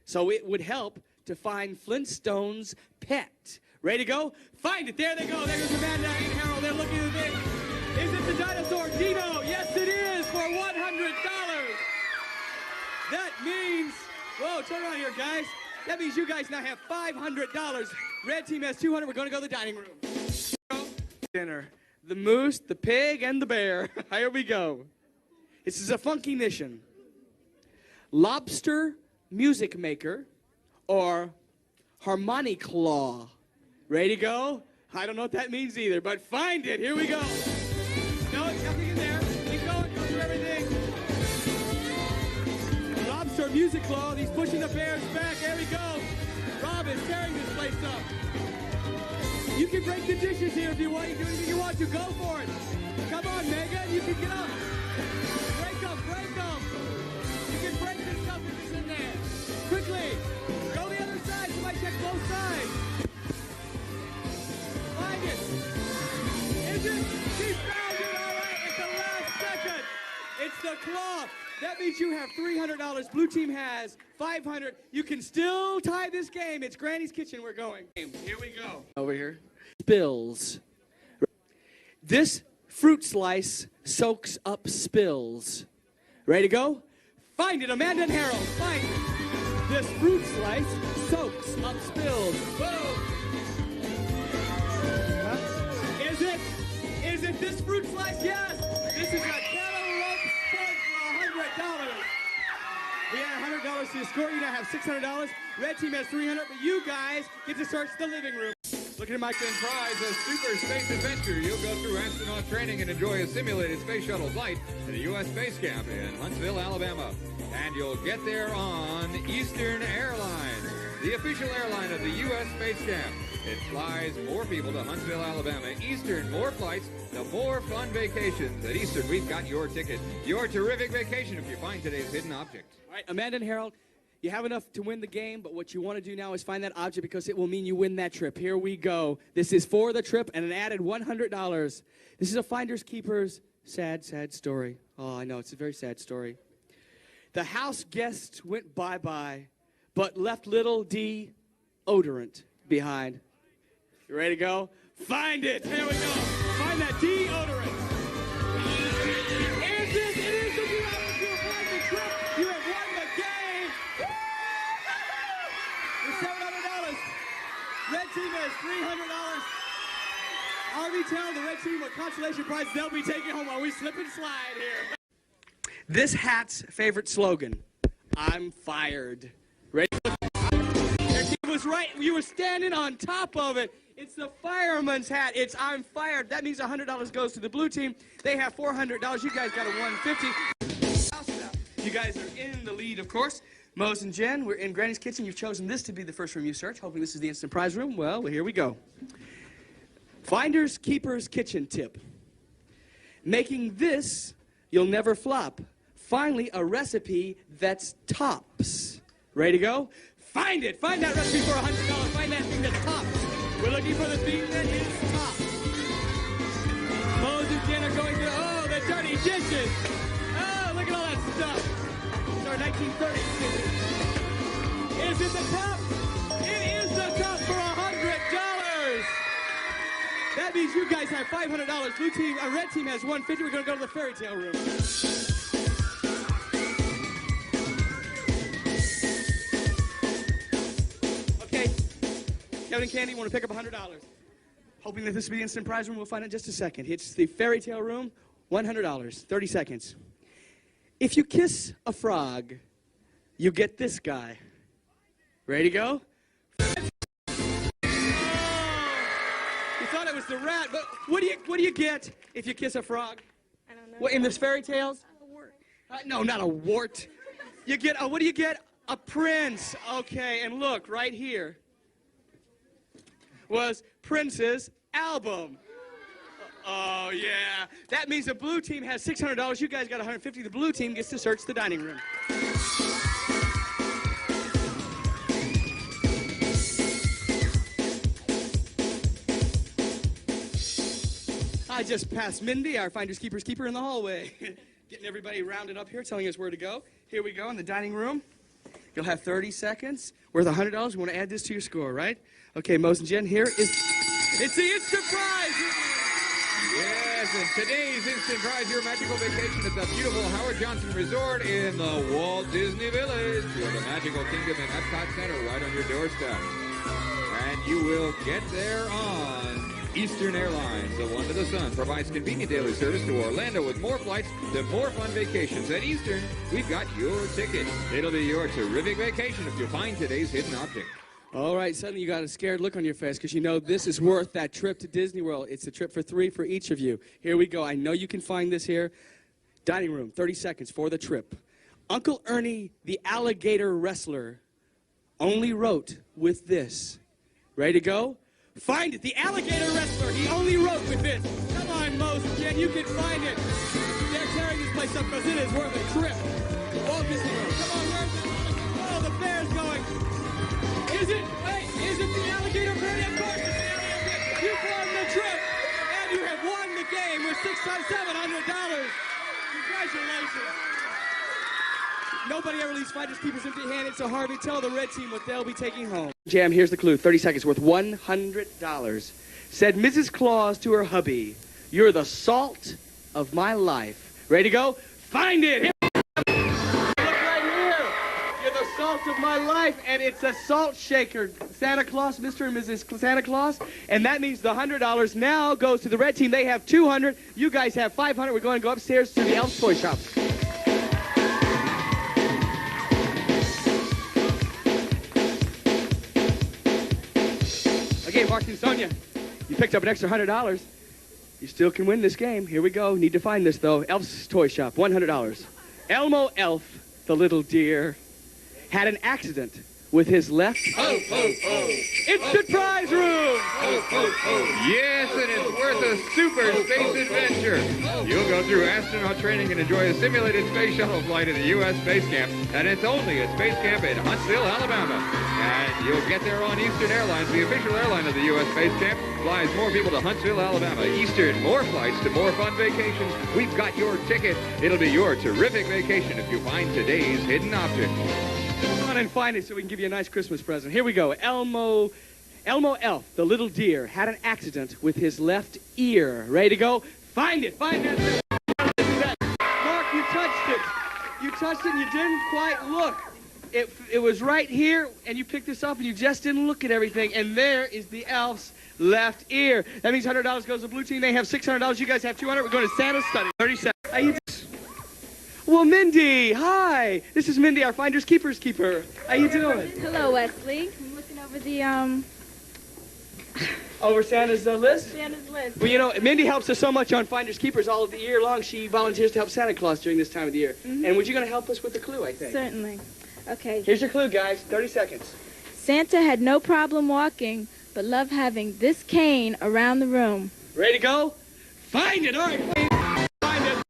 So it would help to find Flintstone's pet. Ready to go? Find it. There they go. There goes Amanda and Harold. They're looking at the thing. Is it the dinosaur Dino? Yes, it is for $100. That means, whoa, turn around here, guys. That means you guys now have $500. Red team has $200. We're going to go to the dining room. Dinner. The moose, the pig, and the bear. Here we go. This is a funky mission. Lobster music maker or harmoniclaw. Ready to go? I don't know what that means either, but find it. Here we go. No, nothing in there. Keep going. Go through everything. Lobster music claw. He's pushing the bears back. There we go. Rob is tearing this place up. You can break the dishes here if you want. You can do anything you want to. Go for it. Come on, Megan. You can get up. Break them. Break them. You can break this stuff if it's in there. Quickly. Go the other side. You might check both sides. Find it. Is it? She found it. All right. It's the last second. It's the claw. That means you have $300. Blue team has $500. You can still tie this game. It's Granny's Kitchen. We're going. Here we go. Over here. Spills. This fruit slice soaks up spills. Ready to go? Find it, Amanda and Harold. Find it. This fruit slice soaks up spills. Whoa. Huh? Is it this fruit slice? Yes. This is a cantaloupe sponge for $100. We had $100 to score. You now have $600. Red team has $300, but you guys get to search the living room. Look at Mike and prize a super space adventure. You'll go through astronaut training and enjoy a simulated space shuttle flight to the U.S. Space Camp in Huntsville, Alabama. And you'll get there on Eastern Airlines, the official airline of the U.S. Space Camp. It flies more people to Huntsville, Alabama. Eastern, more flights, the more fun vacations. At Eastern, we've got your ticket. Your terrific vacation if you find today's hidden object. All right, Amanda and Harold, you have enough to win the game, but what you want to do now is find that object because it will mean you win that trip. Here we go. This is for the trip and an added $100. This is a Finders Keepers sad, sad story. Oh, I know. It's a very sad story. The house guest went bye-bye, but left little deodorant behind. You ready to go? Find it. Here we go. Find that deodorant. Is it? It is the deodorant. You have won the trip. You have won the game. With $700. Red team has $300. I'll already tell the red team what consolation prize they'll be taking home while we slip and slide here. This hat's favorite slogan, I'm fired. Ready? It was right. You were standing on top of it. It's the fireman's hat. It's I'm fired. That means $100 goes to the blue team. They have $400. You guys got a $150. You guys are in the lead, of course. Mose and Jen, we're in Granny's Kitchen. You've chosen this to be the first room you search. Hoping this is the instant prize room. Well, here we go. Finders Keepers Kitchen tip. Making this, you'll never flop. Finally, a recipe that's tops. Ready to go? Find it. Find that recipe for $100. Find that thing that's tops. We're looking for the thing that is tops. Mose and Jen are going to, oh, the dirty dishes. Oh, look at all that stuff. It's our 1930s dishes. Is it the top? It is the top for $100. That means you guys have $500. Blue team, red team has $150. We're going to go to the fairy tale room. Okay. Kevin and Candy want to pick up $100. Hoping that this will be instant prize room. We'll find out in just a second. It's the fairy tale room. $100. 30 seconds. If you kiss a frog, you get this guy. Ready to go? Thought it was the rat, but what do you get if you kiss a frog? I don't know. What, in the fairy tales? A wart. No, not a wart. You get what do you get? A prince. Okay, and look right here was Prince's album. Oh yeah, that means the blue team has $600. You guys got $150. The blue team gets to search the dining room. I just passed Mindy, our Finders Keepers keeper, in the hallway. Getting everybody rounded up here, telling us where to go. Here we go in the dining room. You'll have 30 seconds. Worth $100. We want to add this to your score, right? Okay, Mose and Jen, here is... It's the instant prize! Yes, and today's instant prize, your magical vacation at the beautiful Howard Johnson Resort in the Walt Disney Village. With the magical kingdom in Epcot Center right on your doorstep. And you will get there on Eastern Airlines. The One to the Sun provides convenient daily service to Orlando with more flights to more fun vacations. At Eastern, we've got your ticket. It'll be your terrific vacation if you find today's hidden object. All right, suddenly you got a scared look on your face because you know this is worth that trip to Disney World. It's a trip for 3 for each of you. Here we go. I know you can find this here. Dining room, 30 seconds for the trip. Uncle Ernie, the alligator wrestler, only wrote with this. Ready to go? Find it. The alligator wrestler. He only wrote with this. Come on, Mose and Jen. You can find it. They're tearing this place up because it is worth a trip. Walt Disney World. Come on, where's it? Oh, the bear's going. Is it? Wait, is it the alligator bird? Of course it's the alligator bird. You won the trip. And you have won the game with $600. Congratulations. Nobody ever leaves Finders Keepers empty-handed, so Harvey, tell the red team what they'll be taking home. Jam, here's the clue. 30 seconds worth $100. Said Mrs. Claus to her hubby, "You're the salt of my life." Ready to go? Find it! Here. Look right here. You're the salt of my life, and it's a salt shaker. Santa Claus, Mr. and Mrs. Santa Claus, and that means the $100 now goes to the red team. They have $200. You guys have $500. We're going to go upstairs to the Elf's Toy Shop. Okay, Mark and Sonia, you picked up an extra $100. You still can win this game. Here we go. Need to find this, though. Elf's Toy Shop, $100. Elmo Elf, the little deer, had an accident with his left... Oh, oh, oh. Instant prize room! Oh, oh, oh. Yes, and it's worth a super space adventure. You'll go through astronaut training and enjoy a simulated space shuttle flight at the U.S. Space Camp, and it's only at Space Camp in Huntsville, Alabama. And you'll get there on Eastern Airlines, the official airline of the U.S. Space Camp. Flies more people to Huntsville, Alabama. Eastern, more flights to more fun vacations. We've got your ticket. It'll be your terrific vacation if you find today's hidden object. Come on and find it so we can give you a nice Christmas present. Here we go. Elmo Elf, the little deer, had an accident with his left ear. Ready to go? Find it. Find that. Mark, you touched it. You touched it and you didn't quite look. It was right here, and you picked this up, and you just didn't look at everything. And there is the elf's left ear. That means $100 goes to the blue team. They have $600. You guys have $200. We're going to Santa's study. 30 seconds. How you doing? Well, Mindy, hi. This is Mindy, our Finders Keepers keeper. How you doing? Hello, Wesley. I'm looking over the, Over Santa's list? Santa's list. Well, you know, Mindy helps us so much on Finders Keepers all of the year long. She volunteers to help Santa Claus during this time of the year. Mm-hmm. And would you going to help us with the clue, I think? Certainly. Okay. Here's your clue, guys. 30 seconds. Santa had no problem walking, but loved having this cane around the room. Ready to go? Find it. All right. Find it.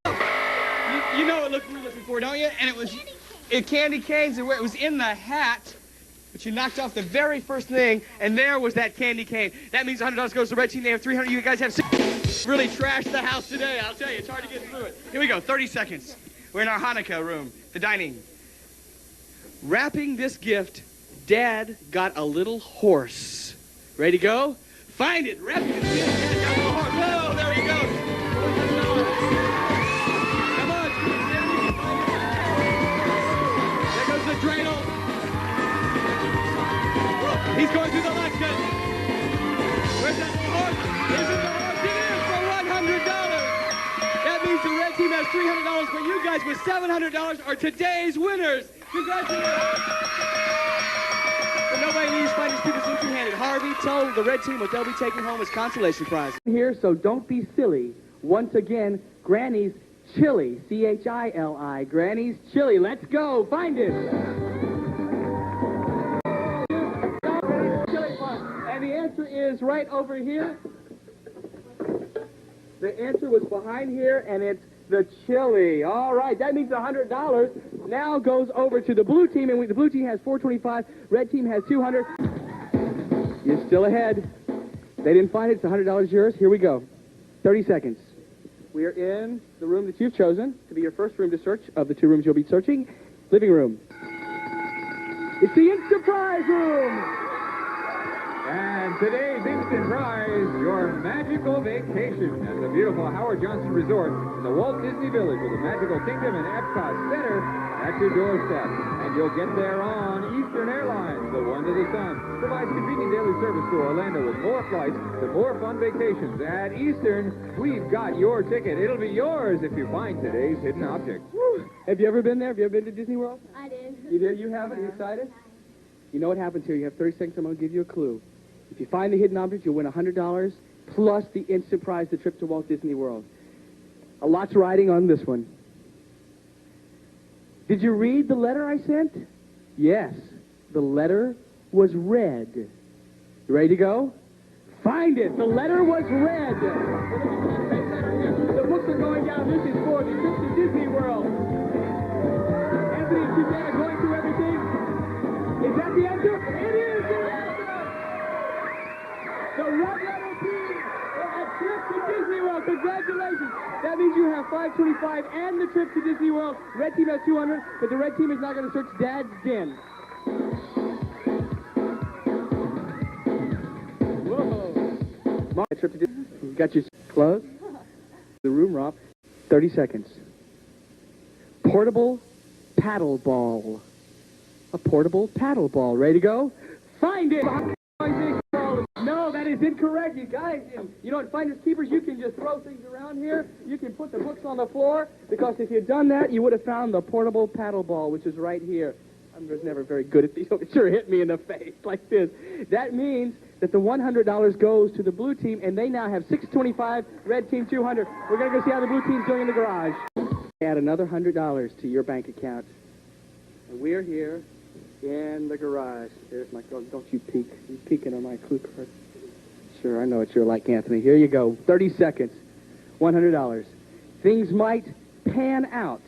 You know what we're looking for, don't you? And it was candy canes, and where it was in the hat. But you knocked off the very first thing, and there was that candy cane. That means $100 goes to the red team. They have $300. You guys have $600. Really trashed the house today, I'll tell you. It's hard to get through it. Here we go, 30 seconds. We're in our Hanukkah room, the dining. Wrapping this gift, Dad got a little horse. Ready to go? Find it. Wrapping this gift, Dad got a little horse. Whoa, there he goes. Come on. There goes the dreidel. He's going through the lectern. Where's that little horse? Is it the horse? It is for $100. That means the red team has $300, but you guys with $700 are today's winners. Congratulations. But nobody needs to find these people empty-handed. Harvey, tell the red team what they'll be taking home as consolation prize. Here, so don't be silly. Once again, Granny's Chili, C-H-I-L-I. Granny's Chili. Let's go. Find it. And the answer is right over here. The answer was behind here, and it's the chili. All right, that means $100 now goes over to the blue team, and the blue team has $425. Red team has $200. You're still ahead. They didn't find it. It's $100 yours. Here we go. 30 seconds. We are in the room that you've chosen to be your first room to search of the two rooms you'll be searching. Living room. It's the Instant Prize room. And today's instant prize, your magical vacation at the beautiful Howard Johnson Resort in the Walt Disney Village with the Magical Kingdom and Epcot Center at your doorstep. And you'll get there on Eastern Airlines, the one to the sun. Provides convenient daily service to Orlando with more flights to more fun vacations. At Eastern, we've got your ticket. It'll be yours if you find today's hidden object. Woo. Have you ever been there? Have you ever been to Disney World? I did. You did? You have it? You excited? You know what happens here. You have 30 seconds. I'm going to give you a clue. If you find the hidden object, you'll win $100 plus the instant prize, the trip to Walt Disney World. A lot's riding on this one. Did you read the letter I sent? Yes. The letter was red. You ready to go? Find it. The letter was red. The books are going down. This is for the trip to Disney World. Anthony and Susanna going through everything. Is that the answer? It is the answer. The Red Letter team a trip to Disney World. Congratulations. That means you have $525 and the trip to Disney World. Red team has $200, but the red team is not going to search Dad's den. Whoa. Mark, trip to Disney. You got your clothes? The room, Rob. 30 seconds. Portable paddle ball. A portable paddle ball. Ready to go? Find it! No, that is incorrect, you guys. You know what, finders keepers, you can just throw things around here. You can put the books on the floor, because if you'd done that, you would have found the portable paddle ball, which is right here. I was never very good at these. It sure hit me in the face like this. That means that the $100 goes to the blue team, and they now have $625, red team $200. We're going to go see how the blue team's doing in the garage. Add another $100 to your bank account. And we're here in the garage. There's my, don't you peek. You're peeking on my clue card. Sure, I know what you're like, Anthony. Here you go. 30 seconds. $100. Things might pan out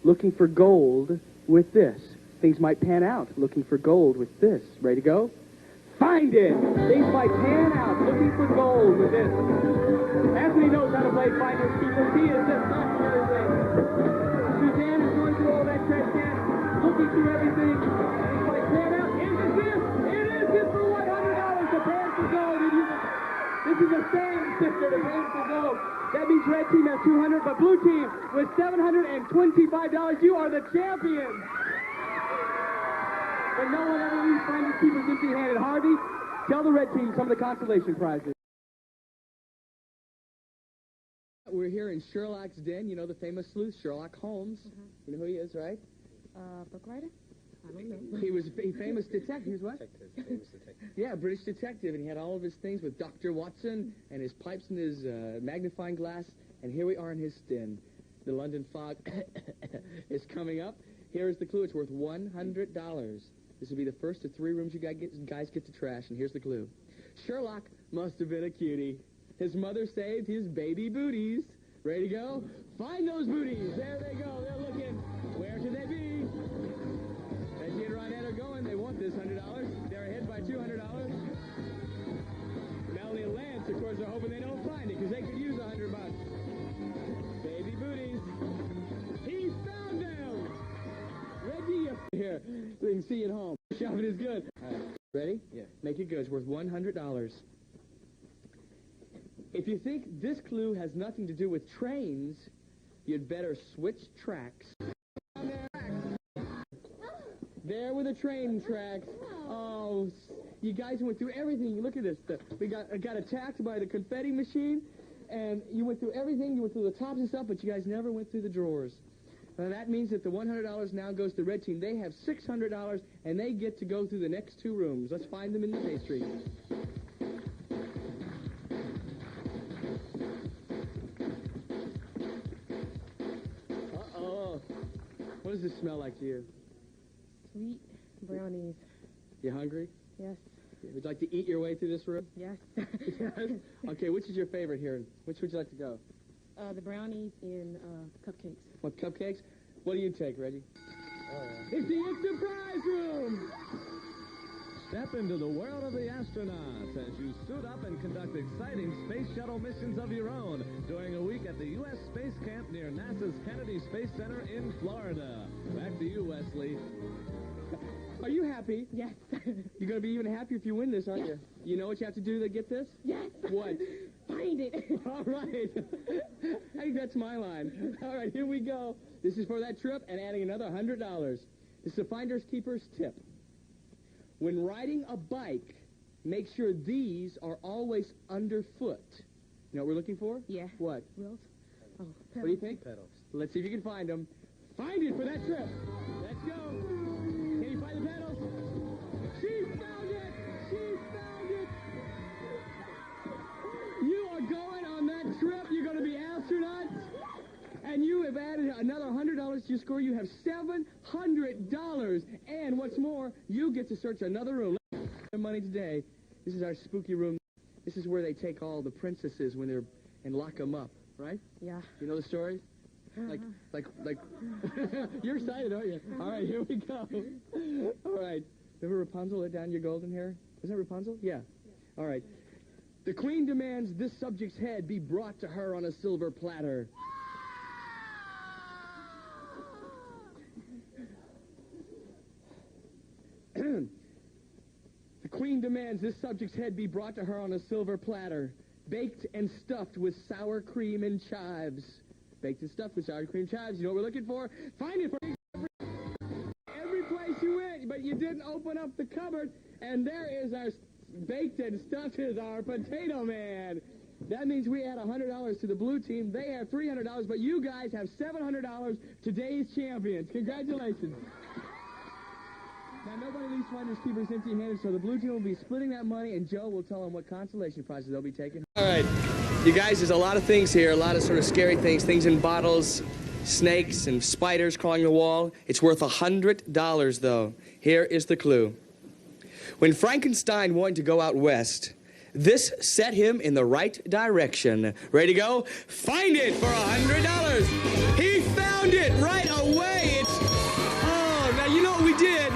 looking for gold with this. Things might pan out looking for gold with this. Ready to go? Find it! Things might pan out looking for gold with this. Anthony knows how to play Finders Keepers. He is just not everything. Suzanne is going through all that trash can, looking through everything. Things might pan out. Is it this? It is this for $100. The pan for gold. This is a sand sifter. The pan for gold. That means red team has $200, but blue team with $725. You are the champions. But no one ever leaves Finders Keepers empty-handed. Harvey, tell the red team some of the consolation prizes. We're here in Sherlock's den. You know the famous sleuth, Sherlock Holmes. You know who he is, right? Book writer? I don't know. He was a famous detective. He was what? Famous detective. Yeah, British detective. And he had all of his things with Dr. Watson and his pipes and his magnifying glass. And here we are in his den. The London fog is coming up. Here is the clue. It's worth $100. This will be the first of 3 rooms you guys get to trash, and here's the clue. Sherlock must have been a cutie. His mother saved his baby booties. Ready to go? Find those booties. There they go. They're looking. Where should they be? Reggie and Ronette are going. They want this $100. They're ahead by $200. Melanie and Lance, of course, are hoping they don't find it, because they could use $100. confidence. Good. All right. Ready? Yeah. Make it good. It's worth $100. If you think this clue has nothing to do with trains, you'd better switch tracks. There were the train tracks. Oh, you guys went through everything. Look at this. We got attacked by the confetti machine, and you went through everything. You went through the tops and stuff, but you guys never went through the drawers. That means that the $100 now goes to the red team. They have $600, and they get to go through the next two rooms. Let's find them in the pastry. Uh-oh. What does this smell like to you? Sweet brownies. You hungry? Yes. Would you like to eat your way through this room? Yes. Yes? Okay, which is your favorite here? Which would you like to go? The brownies and cupcakes. What, cupcakes? What do you take, Reggie? It's the Instant Prize Room! Step into the world of the astronauts as you suit up and conduct exciting space shuttle missions of your own during a week at the U.S. Space Camp near NASA's Kennedy Space Center in Florida. Back to you, Wesley. Are you happy? Yes. You're going to be even happier if you win this, aren't you? You know what you have to do to get this? Yes. What? Find it. All right. I think that's my line. All right, here we go. This is for that trip and adding another $100. This is a Finders Keepers tip. When riding a bike, make sure these are always underfoot. You know what we're looking for? Yeah. What? Wheels? Oh, pedals. What do you think? Pedals. Let's see if you can find them. Find it for that trip. Let's go. Can you find the pedals? She found it. She found it. You are going on that trip. You're going to be astronauts. And you have added another $100 to your score. You have $700. And what's more, you get to search another room. Money today. This is our spooky room. This is where they take all the princesses when they're and lock them up, right? Yeah. You know the story? Like, you're excited, aren't you? All right, here we go. All right. Remember Rapunzel let down your golden hair? Was that Rapunzel? Yeah. All right. The queen demands this subject's head be brought to her on a silver platter. The queen demands this subject's head be brought to her on a silver platter, baked and stuffed with sour cream and chives. Baked and stuffed with sour cream and chives. You know what we're looking for? Find it for every place you went, but you didn't open up the cupboard, and there is our baked and stuffed is our Potato Man. That means we add $100 to the blue team. They have $300, but you guys have $700. Today's champions. Congratulations. Now, nobody leaves Finders Keepers empty-handed, so the blue team will be splitting that money, and Joe will tell them what consolation prizes they'll be taking. All right. You guys, there's a lot of things here, a lot of sort of scary things in bottles, snakes and spiders crawling the wall. It's worth $100, though. Here is the clue. When Frankenstein wanted to go out west, this set him in the right direction. Ready to go? Find it for $100. He found it right away. Oh, now you know what we did?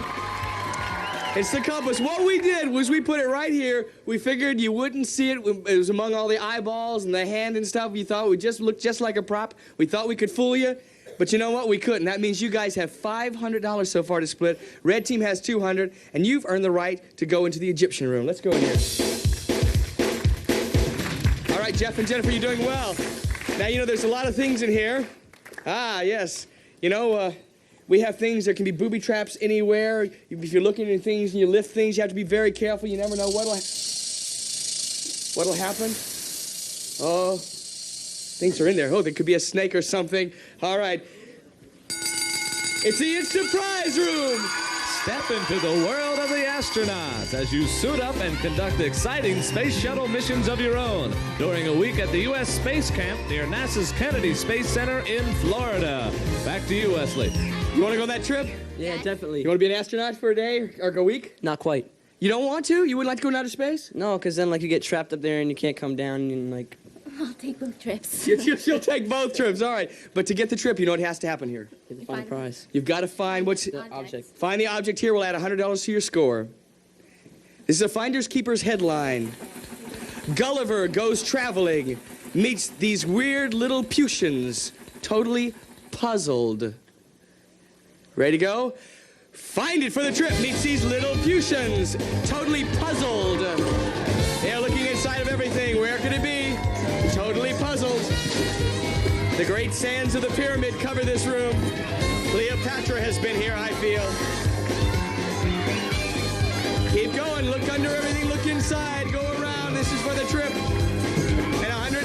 It's the compass. What we did was we put it right here. We figured you wouldn't see it. It was among all the eyeballs and the hand and stuff. We thought it would just look just like a prop. We thought we could fool you. But you know what? We couldn't. That means you guys have $500 so far to split. Red team has $200, and you've earned the right to go into the Egyptian room. Let's go in here. All right, Jeff and Jennifer, you're doing well. Now, you know, there's a lot of things in here. Ah, yes. You know, we have things that can be booby traps anywhere. If you're looking at things and you lift things, you have to be very careful. You never know what'll happen. Oh, things are in there. Oh, there could be a snake or something. All right. It's the Instant Prize Room. Step into the world of the astronauts as you suit up and conduct exciting space shuttle missions of your own during a week at the U.S. Space Camp near NASA's Kennedy Space Center in Florida. Back to you, Wesley. You want to go on that trip? Yeah, definitely. You want to be an astronaut for a day or a week? Not quite. You don't want to? You wouldn't like to go into outer space? No, because then, like, you get trapped up there and you can't come down and, like... I'll take both trips. She'll take both trips, all right. But to get the trip, you know what has to happen here? You have to find a prize. You've got to find what's... The object. Find the object here. We'll add $100 to your score. This is a Finders Keepers headline. Gulliver goes traveling, meets these weird little Putians, totally puzzled. Ready to go? Find it for the trip meets these little Fuchsians, totally puzzled. They're looking inside of everything. Where could it be? Totally puzzled. The great sands of the pyramid cover this room. Cleopatra has been here, I feel. Keep going. Look under everything. Look inside. Go around. This is for the trip. And $100.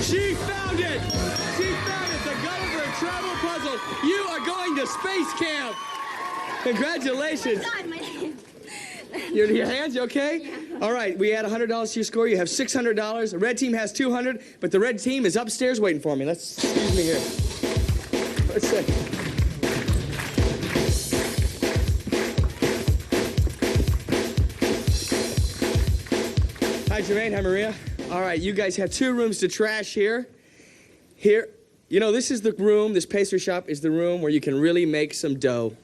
She found it. She found it. The Gulliver Travel Puzzle. You are going to space camp. Congratulations. Oh my God, Your hands, you okay? Yeah. All right, we add $100 to your score. You have $600. The red team has $200, but the red team is upstairs waiting for me. Excuse me here. Let's see. Hi, Jermaine. Hi, Maria. All right, you guys have 2 rooms to trash here. Here, you know, this is the room, this pastry shop is the room where you can really make some dough.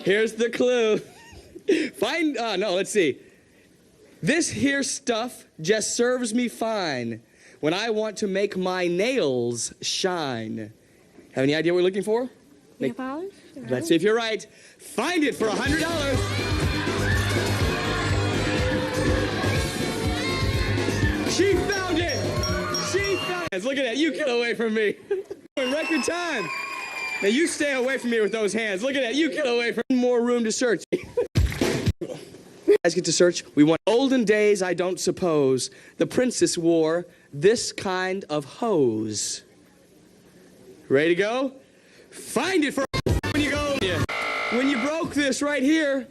Here's the clue. Let's see. This here stuff just serves me fine when I want to make my nails shine. Have any idea what we're looking for? Nail polish? Let's see if you're right. Find it for $100. She found it. She found it. Look at that. You get away from me. In record time. Now you stay away from me with those hands. Look at that. You get away from more room to search. Guys get to search. We want olden days, I don't suppose. The princess wore this kind of hose. Ready to go? Find it for when you go. When you broke this right here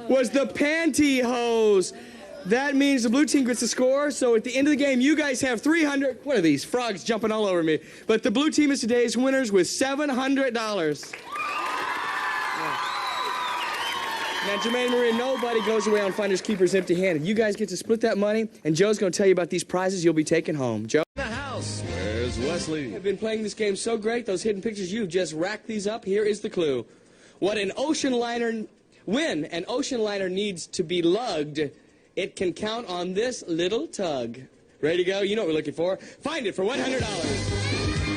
was the pantyhose. That means the blue team gets a score, so at the end of the game, you guys have 300. What are these frogs jumping all over me? But the blue team is today's winners with $700. Now, Jermaine, Maria, nobody goes away on Finders Keepers empty-handed. You guys get to split that money, and Joe's going to tell you about these prizes you'll be taking home. Joe? The house. Where's Wesley? I've been playing this game so great, those hidden pictures, you just racked these up. Here is the clue. When an ocean liner needs to be lugged, it can count on this little tug. Ready to go? You know what we're looking for. Find it for $100.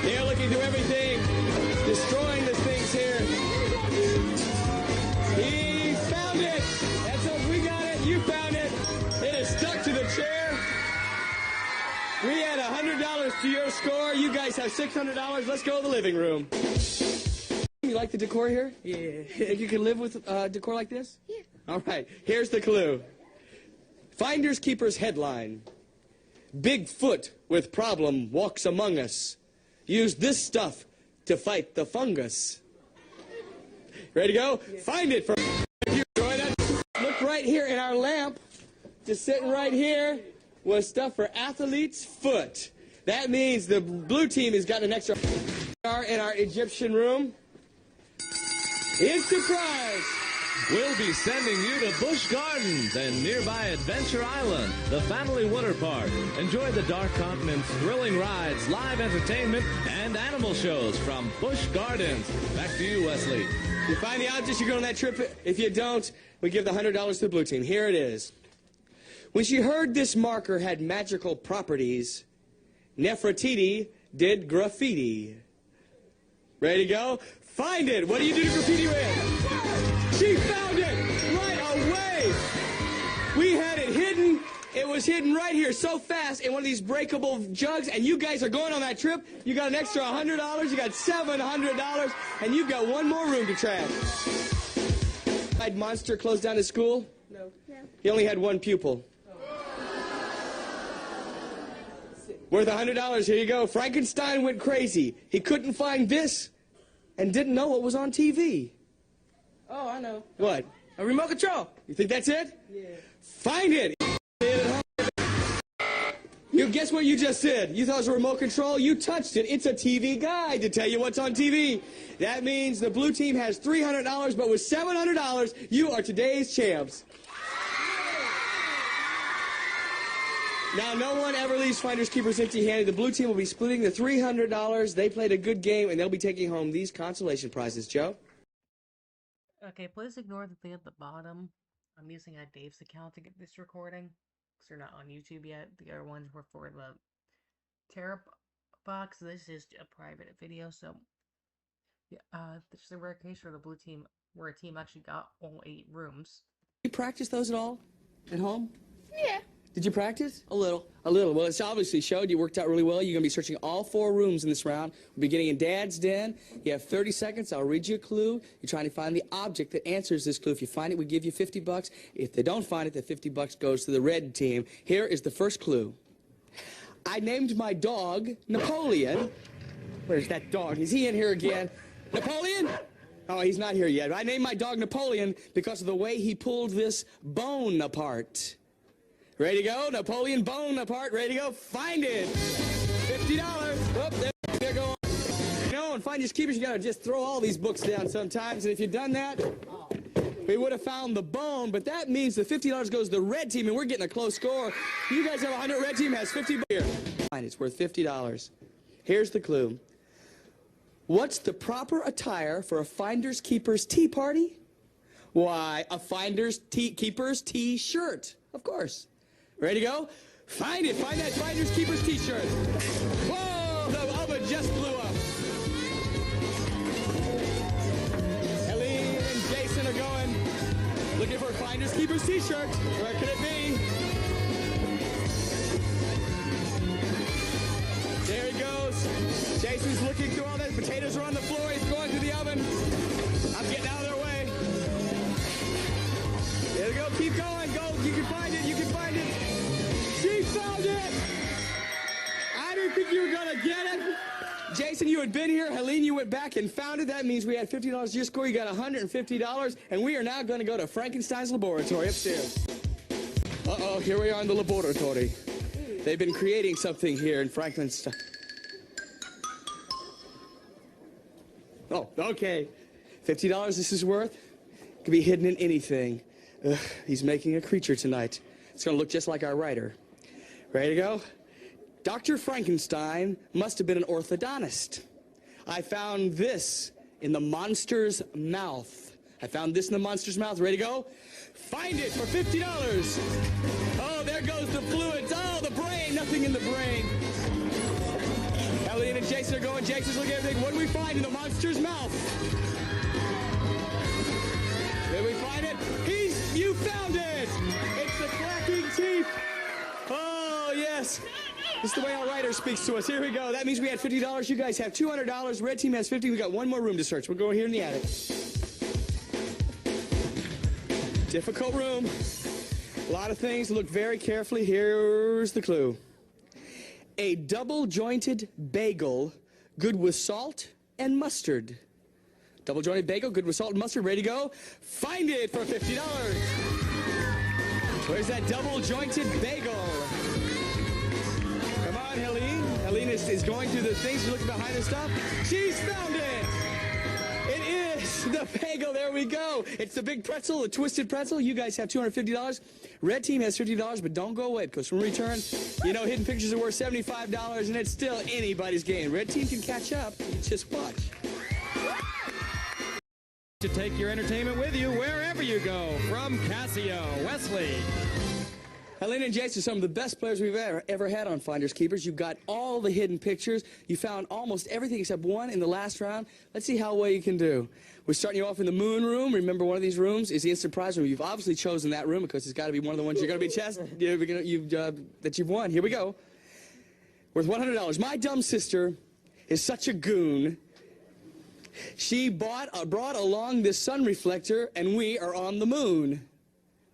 They're looking through everything, destroying the things here. He found it. That's us. We got it. You found it. It is stuck to the chair. We add $100 to your score. You guys have $600. Let's go to the living room. You like the decor here? Yeah. Think you can live with decor like this? Yeah. All right. Here's the clue. Finders Keepers headline. Bigfoot with problem walks among us. Use this stuff to fight the fungus. Ready to go? Yeah. Find it for you. Look right here in our lamp. Just sitting right here was stuff for athlete's foot. That means the blue team has got an extra in our Egyptian room. It's a prize. We'll be sending you to Busch Gardens and nearby Adventure Island, the family water park. Enjoy the Dark Continent's thrilling rides, live entertainment, and animal shows from Busch Gardens. Back to you, Wesley. You find the objects, you go on that trip. If you don't, we give the $100 to the blue team. Here it is. When she heard this marker had magical properties, Nefertiti did graffiti. Ready to go? Find it. What do you do to graffiti with? She found it right away. We had it hidden. It was hidden right here so fast in one of these breakable jugs, and you guys are going on that trip. You got an extra $100. You got $700, and you've got one more room to trash. Had Monster closed down his school? No. He only had one pupil. Worth $100. Here you go. Frankenstein went crazy. He couldn't find this and didn't know what was on TV. Oh, I know. What? A remote control. You think that's it? Yeah. Find it. You guess what you just did? You thought it was a remote control? You touched it. It's a TV guide to tell you what's on TV. That means the blue team has $300, but with $700, you are today's champs. Now, no one ever leaves Finders Keepers empty-handed. The blue team will be splitting the $300. They played a good game, and they'll be taking home these consolation prizes. Joe? Okay, please ignore the thing at the bottom. I'm using Dave's account to get this recording, because they're not on YouTube yet. The other ones were for the Terra box. This is a private video, so yeah, this is a rare case for the blue team, where a team actually got all 8 rooms. You practice those at all at home? Yeah. Did you practice? A little. A little. Well, it's obviously showed you worked out really well. You're going to be searching all 4 rooms in this round. We'll be beginning in Dad's den. You have 30 seconds. I'll read you a clue. You're trying to find the object that answers this clue. If you find it, we give you $50. If they don't find it, the $50 goes to the red team. Here is the first clue. I named my dog Napoleon. Where's that dog? Is he in here again? Napoleon? Oh, he's not here yet. I named my dog Napoleon because of the way he pulled this bone apart. Ready to go? Napoleon bone apart. Ready to go? Find it. $50. Oh, there go. You know, and finders keepers, you got to just throw all these books down sometimes. And if you'd done that, we would have found the bone. But that means the $50 goes to the red team, and we're getting a close score. You guys have 100. Red team has 50 here. Fine, it's worth $50. Here's the clue. What's the proper attire for a finders keepers tea party? Why, a finders keepers T-shirt, of course. Ready to go? Find it. Find that Finders Keepers t-shirt. Whoa, the oven just blew up. Helene and Jason are going, looking for a Finders Keepers t-shirt. Where could it be? There he goes. Jason's looking through all that. Potatoes are on the floor. He's going to the oven. I'm getting out of their way. There we go. Keep going. Go. You can find it. You can find it. She found it! I didn't think you were going to get it. Jason, you had been here. Helene, you went back and found it. That means we had $50 to your score. You got $150. And we are now going to go to Frankenstein's laboratory upstairs. Uh-oh, here we are in the laboratory. They've been creating something here in Frankenstein. Oh, okay. $50 this is worth. Could be hidden in anything. Ugh, he's making a creature tonight. It's going to look just like our writer. Ready to go? Dr. Frankenstein must have been an orthodontist. I found this in the monster's mouth. I found this in the monster's mouth. Ready to go? Find it for $50. Oh, there goes the fluids. Oh, the brain. Nothing in the brain. Elliot and Jason are going. Jason's looking at everything. What do we find in the monster's mouth? Did we find it? You found it! It's the clacking teeth. Oh, yes. This is the way our writer speaks to us. Here we go. That means we had $50. You guys have $200. Red team has $50. We got one more room to search. We'll go here in the attic. Difficult room. A lot of things. Look very carefully. Here's the clue. A double-jointed bagel, good with salt and mustard. Double-jointed bagel, good with salt and mustard. Ready to go? Find it for $50. Where's that double-jointed bagel? Come on, Helene. Helene is going through the things. She's looking behind the stuff. She's found it. It is the bagel. There we go. It's the big pretzel, the twisted pretzel. You guys have $250. Red team has $50, but don't go away because when we return, you know, hidden pictures are worth $75, and it's still anybody's game. Red team can catch up. You just watch. To take your entertainment with you wherever you go. From Casio, Wesley. Helene and Jason are some of the best players we've ever had on Finders Keepers. You've got all the hidden pictures. You found almost everything except one in the last round. Let's see how well you can do. We're starting you off in the moon room. Remember, one of these rooms is the instant prize room. You've obviously chosen that room because it's got to be one of the ones you're going to be that you've won. Here we go. Worth $100. My dumb sister is such a goon. She brought along this sun reflector, and we are on the moon.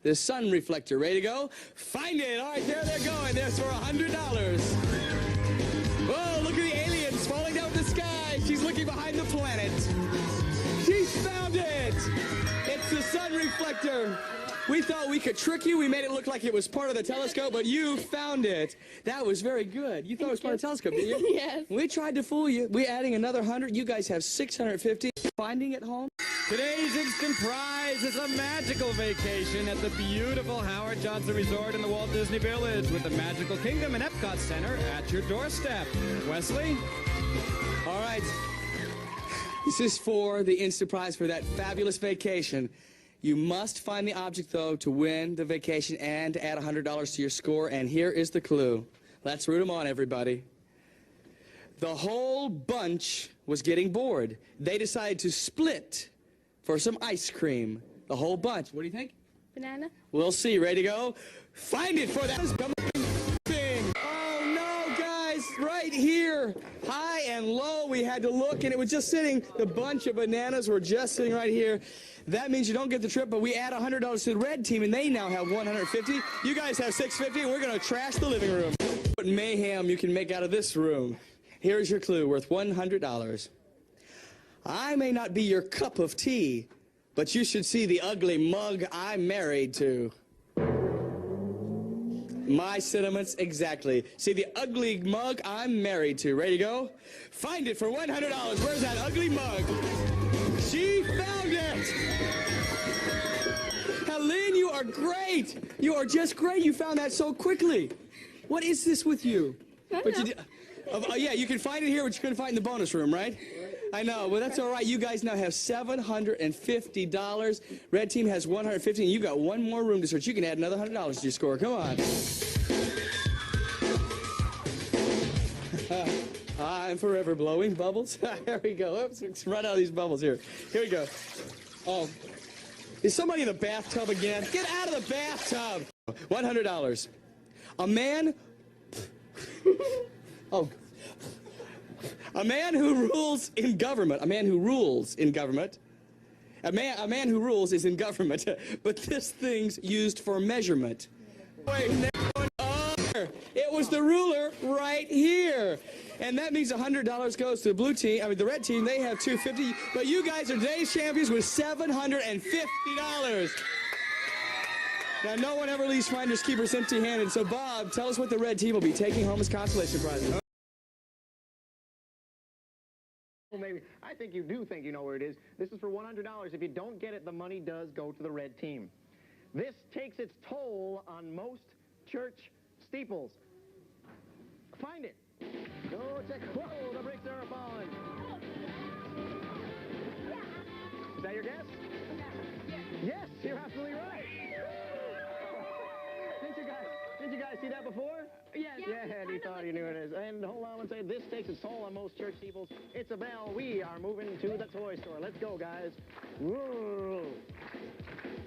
The sun reflector. Ready to go? Find it. All right, there they're going. There's for $100. Whoa, look at the aliens falling down the sky. She's looking behind the planet. She's found it. It's the sun reflector. We thought we could trick you. We made it look like it was part of the telescope, but you found it. That was very good. You thought it was part of the telescope, didn't you? Yes. We tried to fool you. We're adding another 100. You guys have 650. Finding at home. Today's instant prize is a magical vacation at the beautiful Howard Johnson Resort in the Walt Disney Village with the Magical Kingdom and Epcot Center at your doorstep. Wesley? All right. This is for the instant prize for that fabulous vacation. You must find the object, though, to win the vacation and to add $100 to your score. And here is the clue. Let's root them on, everybody. The whole bunch was getting bored. They decided to split for some ice cream. The whole bunch. What do you think? Banana? We'll see. Ready to go? Find it for that thing. Oh, no, guys. Right here. High and low. We had to look, and it was just sitting. The bunch of bananas were just sitting right here. That means you don't get the trip, but we add $100 to the red team, and they now have $150. You guys have $650, and we're going to trash the living room. What mayhem you can make out of this room. Here's your clue, worth $100. I may not be your cup of tea, but you should see the ugly mug I'm married to. My sentiments exactly. See the ugly mug I'm married to. Ready to go? Find it for $100. Where's that ugly mug? She found it! Helene, you are great! You are just great. You found that so quickly. What is this with you? Yeah, you can find it here, but you couldn't find it in the bonus room, right? I know, but that's all right. You guys now have $750. Red team has $150, and you got one more room to search. You can add another $100 to your score. Come on. I'm forever blowing bubbles. There we go. Oops, let's run out of these bubbles here. Here we go. Oh, is somebody in the bathtub again? Get out of the bathtub. $100. A man... Oh. A man who rules in government. A man who rules in government. A man who rules is in government. But this thing's used for measurement. Wait, it was the ruler right here. And that means $100 goes to the blue team. I mean, the red team, they have $250. But you guys are today's champions with $750. Now, no one ever leaves finders keepers empty-handed. So, Bob, tell us what the red team will be taking home as consolation prizes. Well, maybe. I think you do think you know where it is. This is for $100. If you don't get it, the money does go to the red team. This takes its toll on most church steeples. Find it. Go check. Whoa, the bricks are falling. Is that your guess? Yes, you're absolutely right. Didn't you guys see that before? Yes. Yeah, he thought he knew it is. And hold on and say, this takes its toll on most church steeples. It's a bell. We are moving to the toy store. Let's go, guys. Whoa.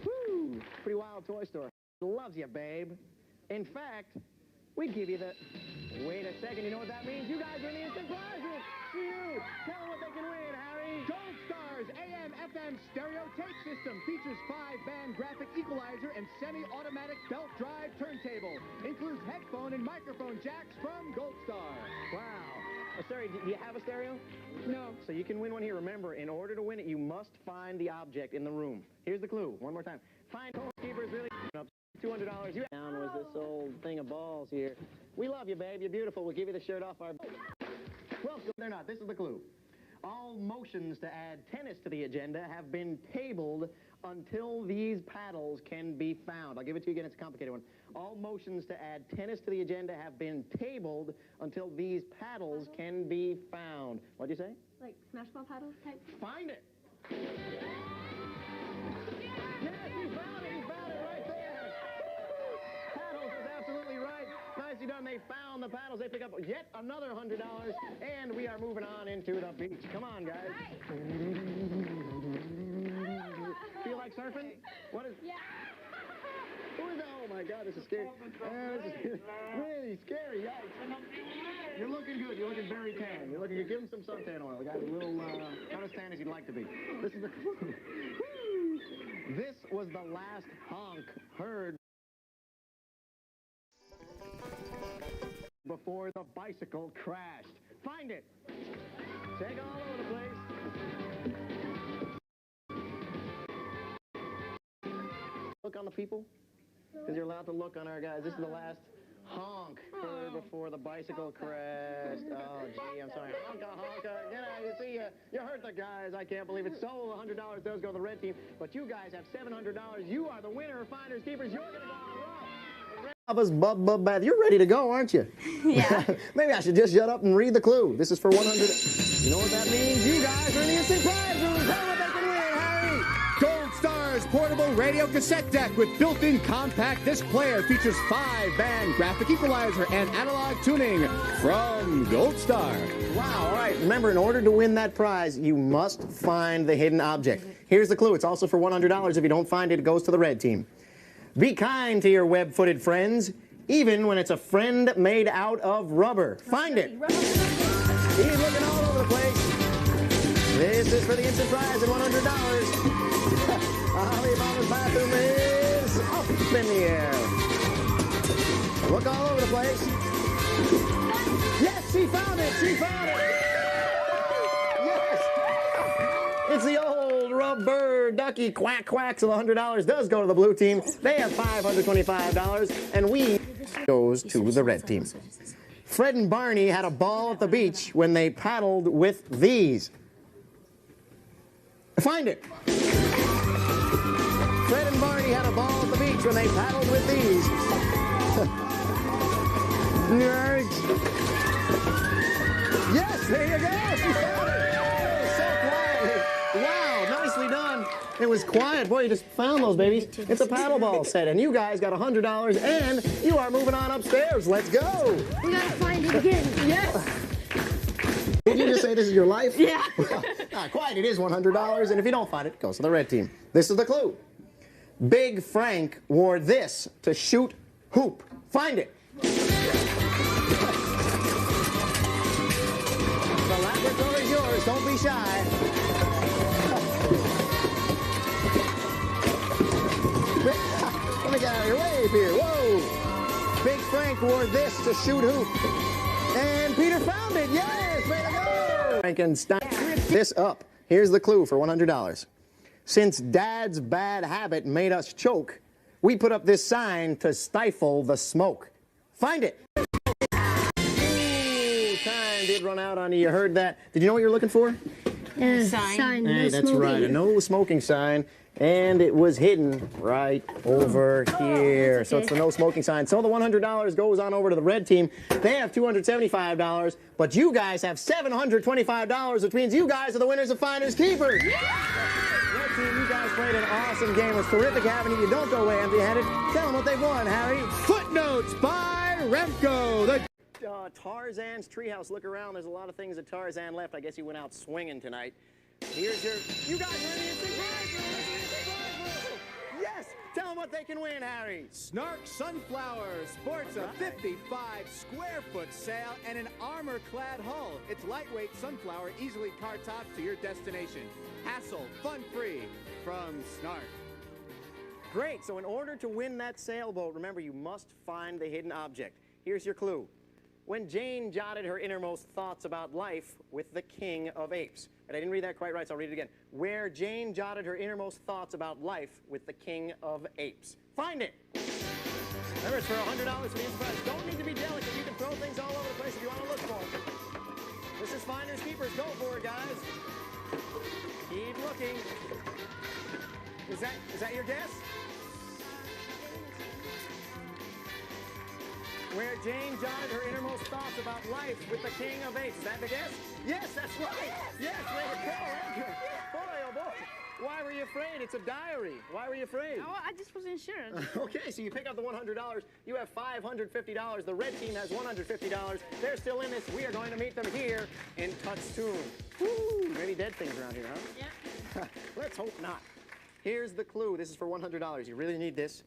Woo. Pretty wild toy store. Loves you, babe. In fact, we'd give you the... Wait a second. You know what that means? You guys are in the instant prizes. See you. Tell them what they can win, Harry. Gold Stars AM/FM stereo tape system features 5-band graphic equalizer and semi-automatic belt drive turntable. Includes headphone and microphone jacks from Gold Star. Wow. Sorry, do you have a stereo? No. So you can win one here. Remember, in order to win it, you must find the object in the room. Here's the clue. One more time. Find Keepers really up $200. You down was this old thing of balls here. We love you, babe. You're beautiful. We'll give you the shirt off our... Well, they're not. This is the clue. All motions to add tennis to the agenda have been tabled until these paddles can be found. I'll give it to you again. It's a complicated one. All motions to add tennis to the agenda have been tabled until these paddles can be found. What'd you say? Like smash ball paddles type? Find it. Yes, he found it. He found it right there. Paddles is absolutely right. Nicely done. They found the paddles. They pick up yet another $100, and we are moving on into the beach. Come on, guys. Feel like surfing? What is... Yeah. Who is that? Oh, my God, this is scary. This is really scary. Yikes. You're looking good. You're looking very tan. You're looking good. Give him some suntan oil. Got a little, not as tan as you'd like to be. This is the clue. This was the last honk heard before the bicycle crashed. Find it. Take all over the place. Look on the people, because you're allowed to look on our guys. This is the last honk heard before the bicycle crashed. Oh, gee, I'm sorry. Honka, honka. You know, you see, you hurt the guys. I can't believe it. So $100 does go to the red team, but you guys have $700. You are the winner of Finders Keepers. You're going to go on a run. You're ready to go, aren't you? Yeah. Maybe I should just shut up and read the clue. This is for $100. You know what that means? You guys are in the instant prize room. Tell them what they can win, Harry. Gold Stars portable radio cassette deck with built-in compact disc player. Features 5-band graphic equalizer and analog tuning from Gold Star. Wow, all right. Remember, in order to win that prize, you must find the hidden object. Here's the clue. It's also for $100. If you don't find it, it goes to the red team. Be kind to your web-footed friends, even when it's a friend made out of rubber. Find it. He's looking all over the place. This is for the instant prize at $100. Alibaba's bathroom is up in the air. Look all over the place. Yes, she found it. She found it. Yes. It's the old rubber ducky quack quack. So the $100 does go to the blue team. They have $525, and we goes to the red team. Fred and Barney had a ball at the beach when they paddled with these. Find it. Fred and Barney had a ball at the beach when they paddled with these. Yes, there you go. She found it. It was so quiet. Wow, nicely done. It was quiet. Boy, you just found those babies. It's a paddle ball set, and you guys got $100, and you are moving on upstairs. Let's go. We gotta find it again. Yes. Did you just say this is your life? Yeah. Not quite. It is $100, and if you don't find it, it goes to the red team. This is the clue. Big Frank wore this to shoot hoop. Find it. The laboratory is yours. Don't be shy. Let me get out of your way here. Whoa. Big Frank wore this to shoot hoop. And Peter found it. Yes, way to go. Frankenstein. This up. Here's the clue for $100. Since Dad's bad habit made us choke, we put up this sign to stifle the smoke. Find it. Ooh, time did run out on you. You heard that. Did you know what you're looking for? Sign. Hey, that's right. A no smoking sign. And it was hidden right over here. So it's the no smoking sign. So the $100 goes on over to the red team. They have $275, but you guys have $725, which means you guys are the winners of Finders Keepers. Red team, you guys played an awesome game. It was terrific having you. You don't go away empty-handed. Tell them what they've won, Harry. Footnotes by Remco. The Tarzan's Treehouse. Look around. There's a lot of things that Tarzan left. I guess he went out swinging tonight. Here's your... You guys are in the instant prize room. Yes! Tell them what they can win, Harry. Snark Sunflower sports a 55-square-foot sail and an armor-clad hull. It's lightweight sunflower, easily car topped to your destination. Hassle, fun-free from Snark. Great. So in order to win that sailboat, remember, you must find the hidden object. Here's your clue. When Jane jotted her innermost thoughts about life with the King of Apes. And I didn't read that quite right, so I'll read it again. Where Jane jotted her innermost thoughts about life with the King of Apes. Find it. Remember, it's for $100 for the surprise. Don't need to be delicate. You can throw things all over the place if you want to look for them. This is Finders Keepers. Go for it, guys. Keep looking. Is that your guess? Where Jane jotted her innermost thoughts about life with the King of Apes. Is that the guess? Yes, that's right. Yes, way to go, Andrew. Boy, oh boy. Why were you afraid? It's a diary. Why were you afraid? Oh, I just wasn't sure. Okay, so you pick up the $100. You have $550. The red team has $150. They're still in this. We are going to meet them here in Tutstoon. Woo, maybe dead things around here, huh? Yeah. Let's hope not. Here's the clue. This is for $100. You really need this.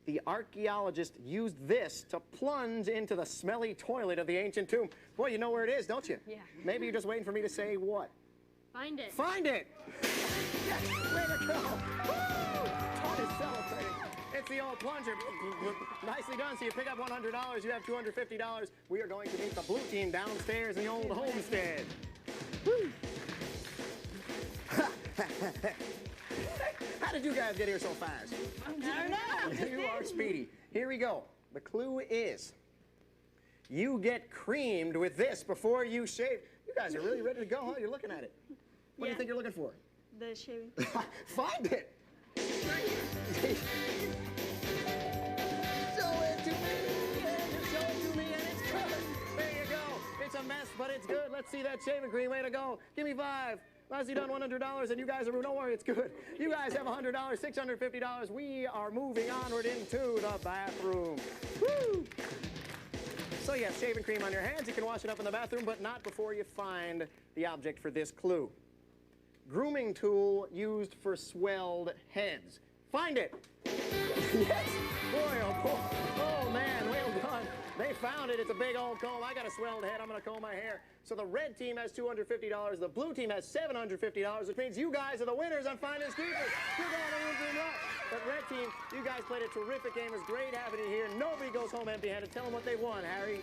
The archaeologist used this to plunge into the smelly toilet of the ancient tomb. Boy, you know where it is, don't you? Yeah. Maybe you're just waiting for me to say what? Find it. Find it! Yes, way to go! Woo! Todd is celebrating. It's the old plunger. Nicely done. So you pick up $100. You have $250. We are going to meet the blue team downstairs in the old homestead. Woo! How did you guys get here so fast? I don't know. You are speedy. Here we go. The clue is you get creamed with this before you shave. You guys are really ready to go, huh? You're looking at it. What do you think you're looking for? The shaving. Find it. Show it to me. Show it to me, and it's good. There you go. It's a mess, but it's good. Let's see that shaving cream. Way to go. Give me 5. Leslie done $100, and you guys are, don't worry, it's good. You guys have $100, $650. We are moving onward into the bathroom. Woo! So yes, shaving cream on your hands. You can wash it up in the bathroom, but not before you find the object for this clue. Grooming tool used for swelled heads. Find it. Yes. Boy, oh boy. Oh man, well done. They found it. It's a big old comb. I got a swelled head. I'm going to comb my hair. So the red team has $250. The blue team has $750, which means you guys are the winners on Finders Keepers. You're going to room for luck. But red team, you guys played a terrific game. It was great having you here. Nobody goes home empty-handed. Tell them what they won, Harry.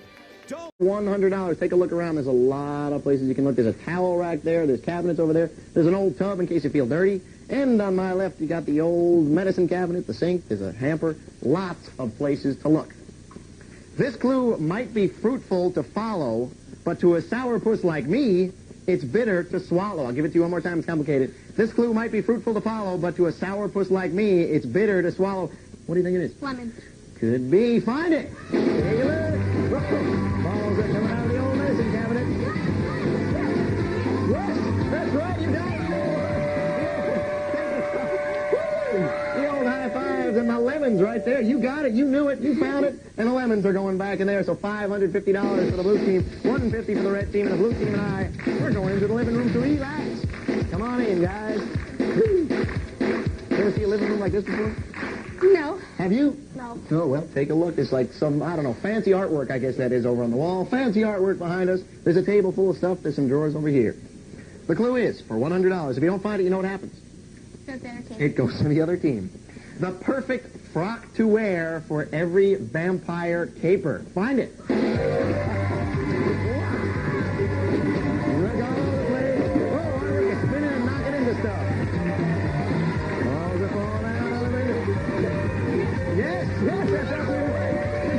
$100. Take a look around. There's a lot of places you can look. There's a towel rack there. There's cabinets over there. There's an old tub in case you feel dirty. And on my left, you got the old medicine cabinet, the sink. There's a hamper. Lots of places to look. This clue might be fruitful to follow, but to a sourpuss like me, it's bitter to swallow. I'll give it to you one more time. It's complicated. This clue might be fruitful to follow, but to a sourpuss like me, it's bitter to swallow. What do you think it is? Lemon. Could be. Find it. Take a look. Balls are coming out of the old medicine cabinet. Yes, that's right. You got it. The old high fives and the lemons right there. You got it. You knew it. You found it. And the lemons are going back in there. So $550 for the blue team, $150 for the red team, and the blue team and I, we're going into the living room to relax. Come on in, guys. You ever see a living room like this before? No. Have you? No. Oh, well, take a look. It's like some, I don't know, fancy artwork, I guess that is, over on the wall. Fancy artwork behind us. There's a table full of stuff. There's some drawers over here. The clue is, for $100, if you don't find it, you know what happens? It goes to the other team. The perfect frock to wear for every vampire caper. Find it. Look all over the place. Oh, we're spinning and knocking into stuff. Balls are falling out of the window. Yes, that's absolutely right.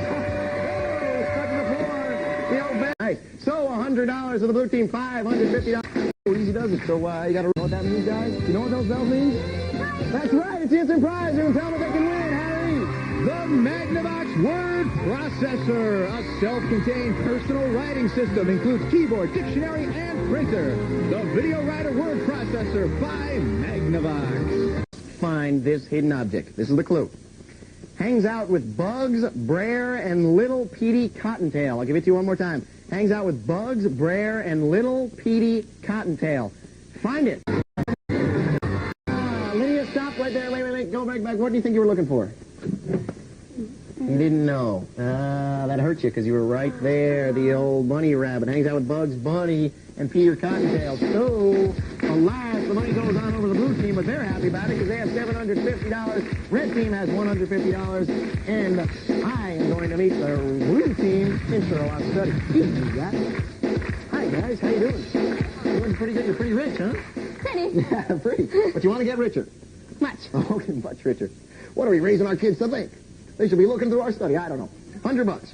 Oh, stuck in the floor. The old nice. So $100 for the blue team, $550. Easy does it. So you got to know what that means, guys. You know what those bells mean? That's right. It's the instant prize. You can tell them what they can win, Harry. The Magnavox Word Processor, a self-contained personal writing system, includes keyboard, dictionary, and printer. The Video Writer Word Processor by Magnavox. Find this hidden object. This is the clue. Hangs out with Bugs, Brer, and Little Petey Cottontail. I'll give it to you one more time. Hangs out with Bugs, Brer, and Little Petey Cottontail. Find it. Lydia, stop right there. Wait. Go back. What do you think you were looking for? You didn't know. That hurt you because you were right there. The old bunny rabbit hangs out with Bugs Bunny and Peter Cottontail. So, alas, the money goes on over the blue team, but they're happy about it because they have $750. Red team has $150, and I am going to meet the blue team in Sherlock Study. Hi, guys. How you doing? You're looking pretty good. You're pretty rich, huh? Pretty. Yeah, pretty. But you want to get richer? Much. Okay, much richer. What are we raising our kids to think? They should be looking through our study. I don't know. $100.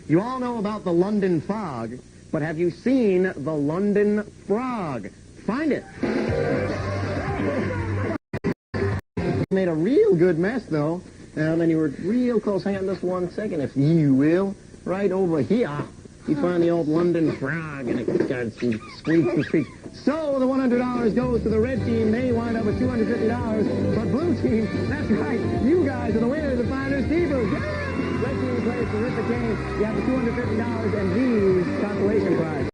You all know about the London fog, but have you seen the London frog? Find it. Made a real good mess, though. And then you were real close. Hang on just 1 second, if you will. Right over here. You find the old London frog, and it got some squeaks and squeaks. So the $100 goes to the red team. They wind up with $250. But blue team, that's right. You guys are the winners of Finders Keepers. Red team plays a terrific game. You have the $250 and these consolation prize.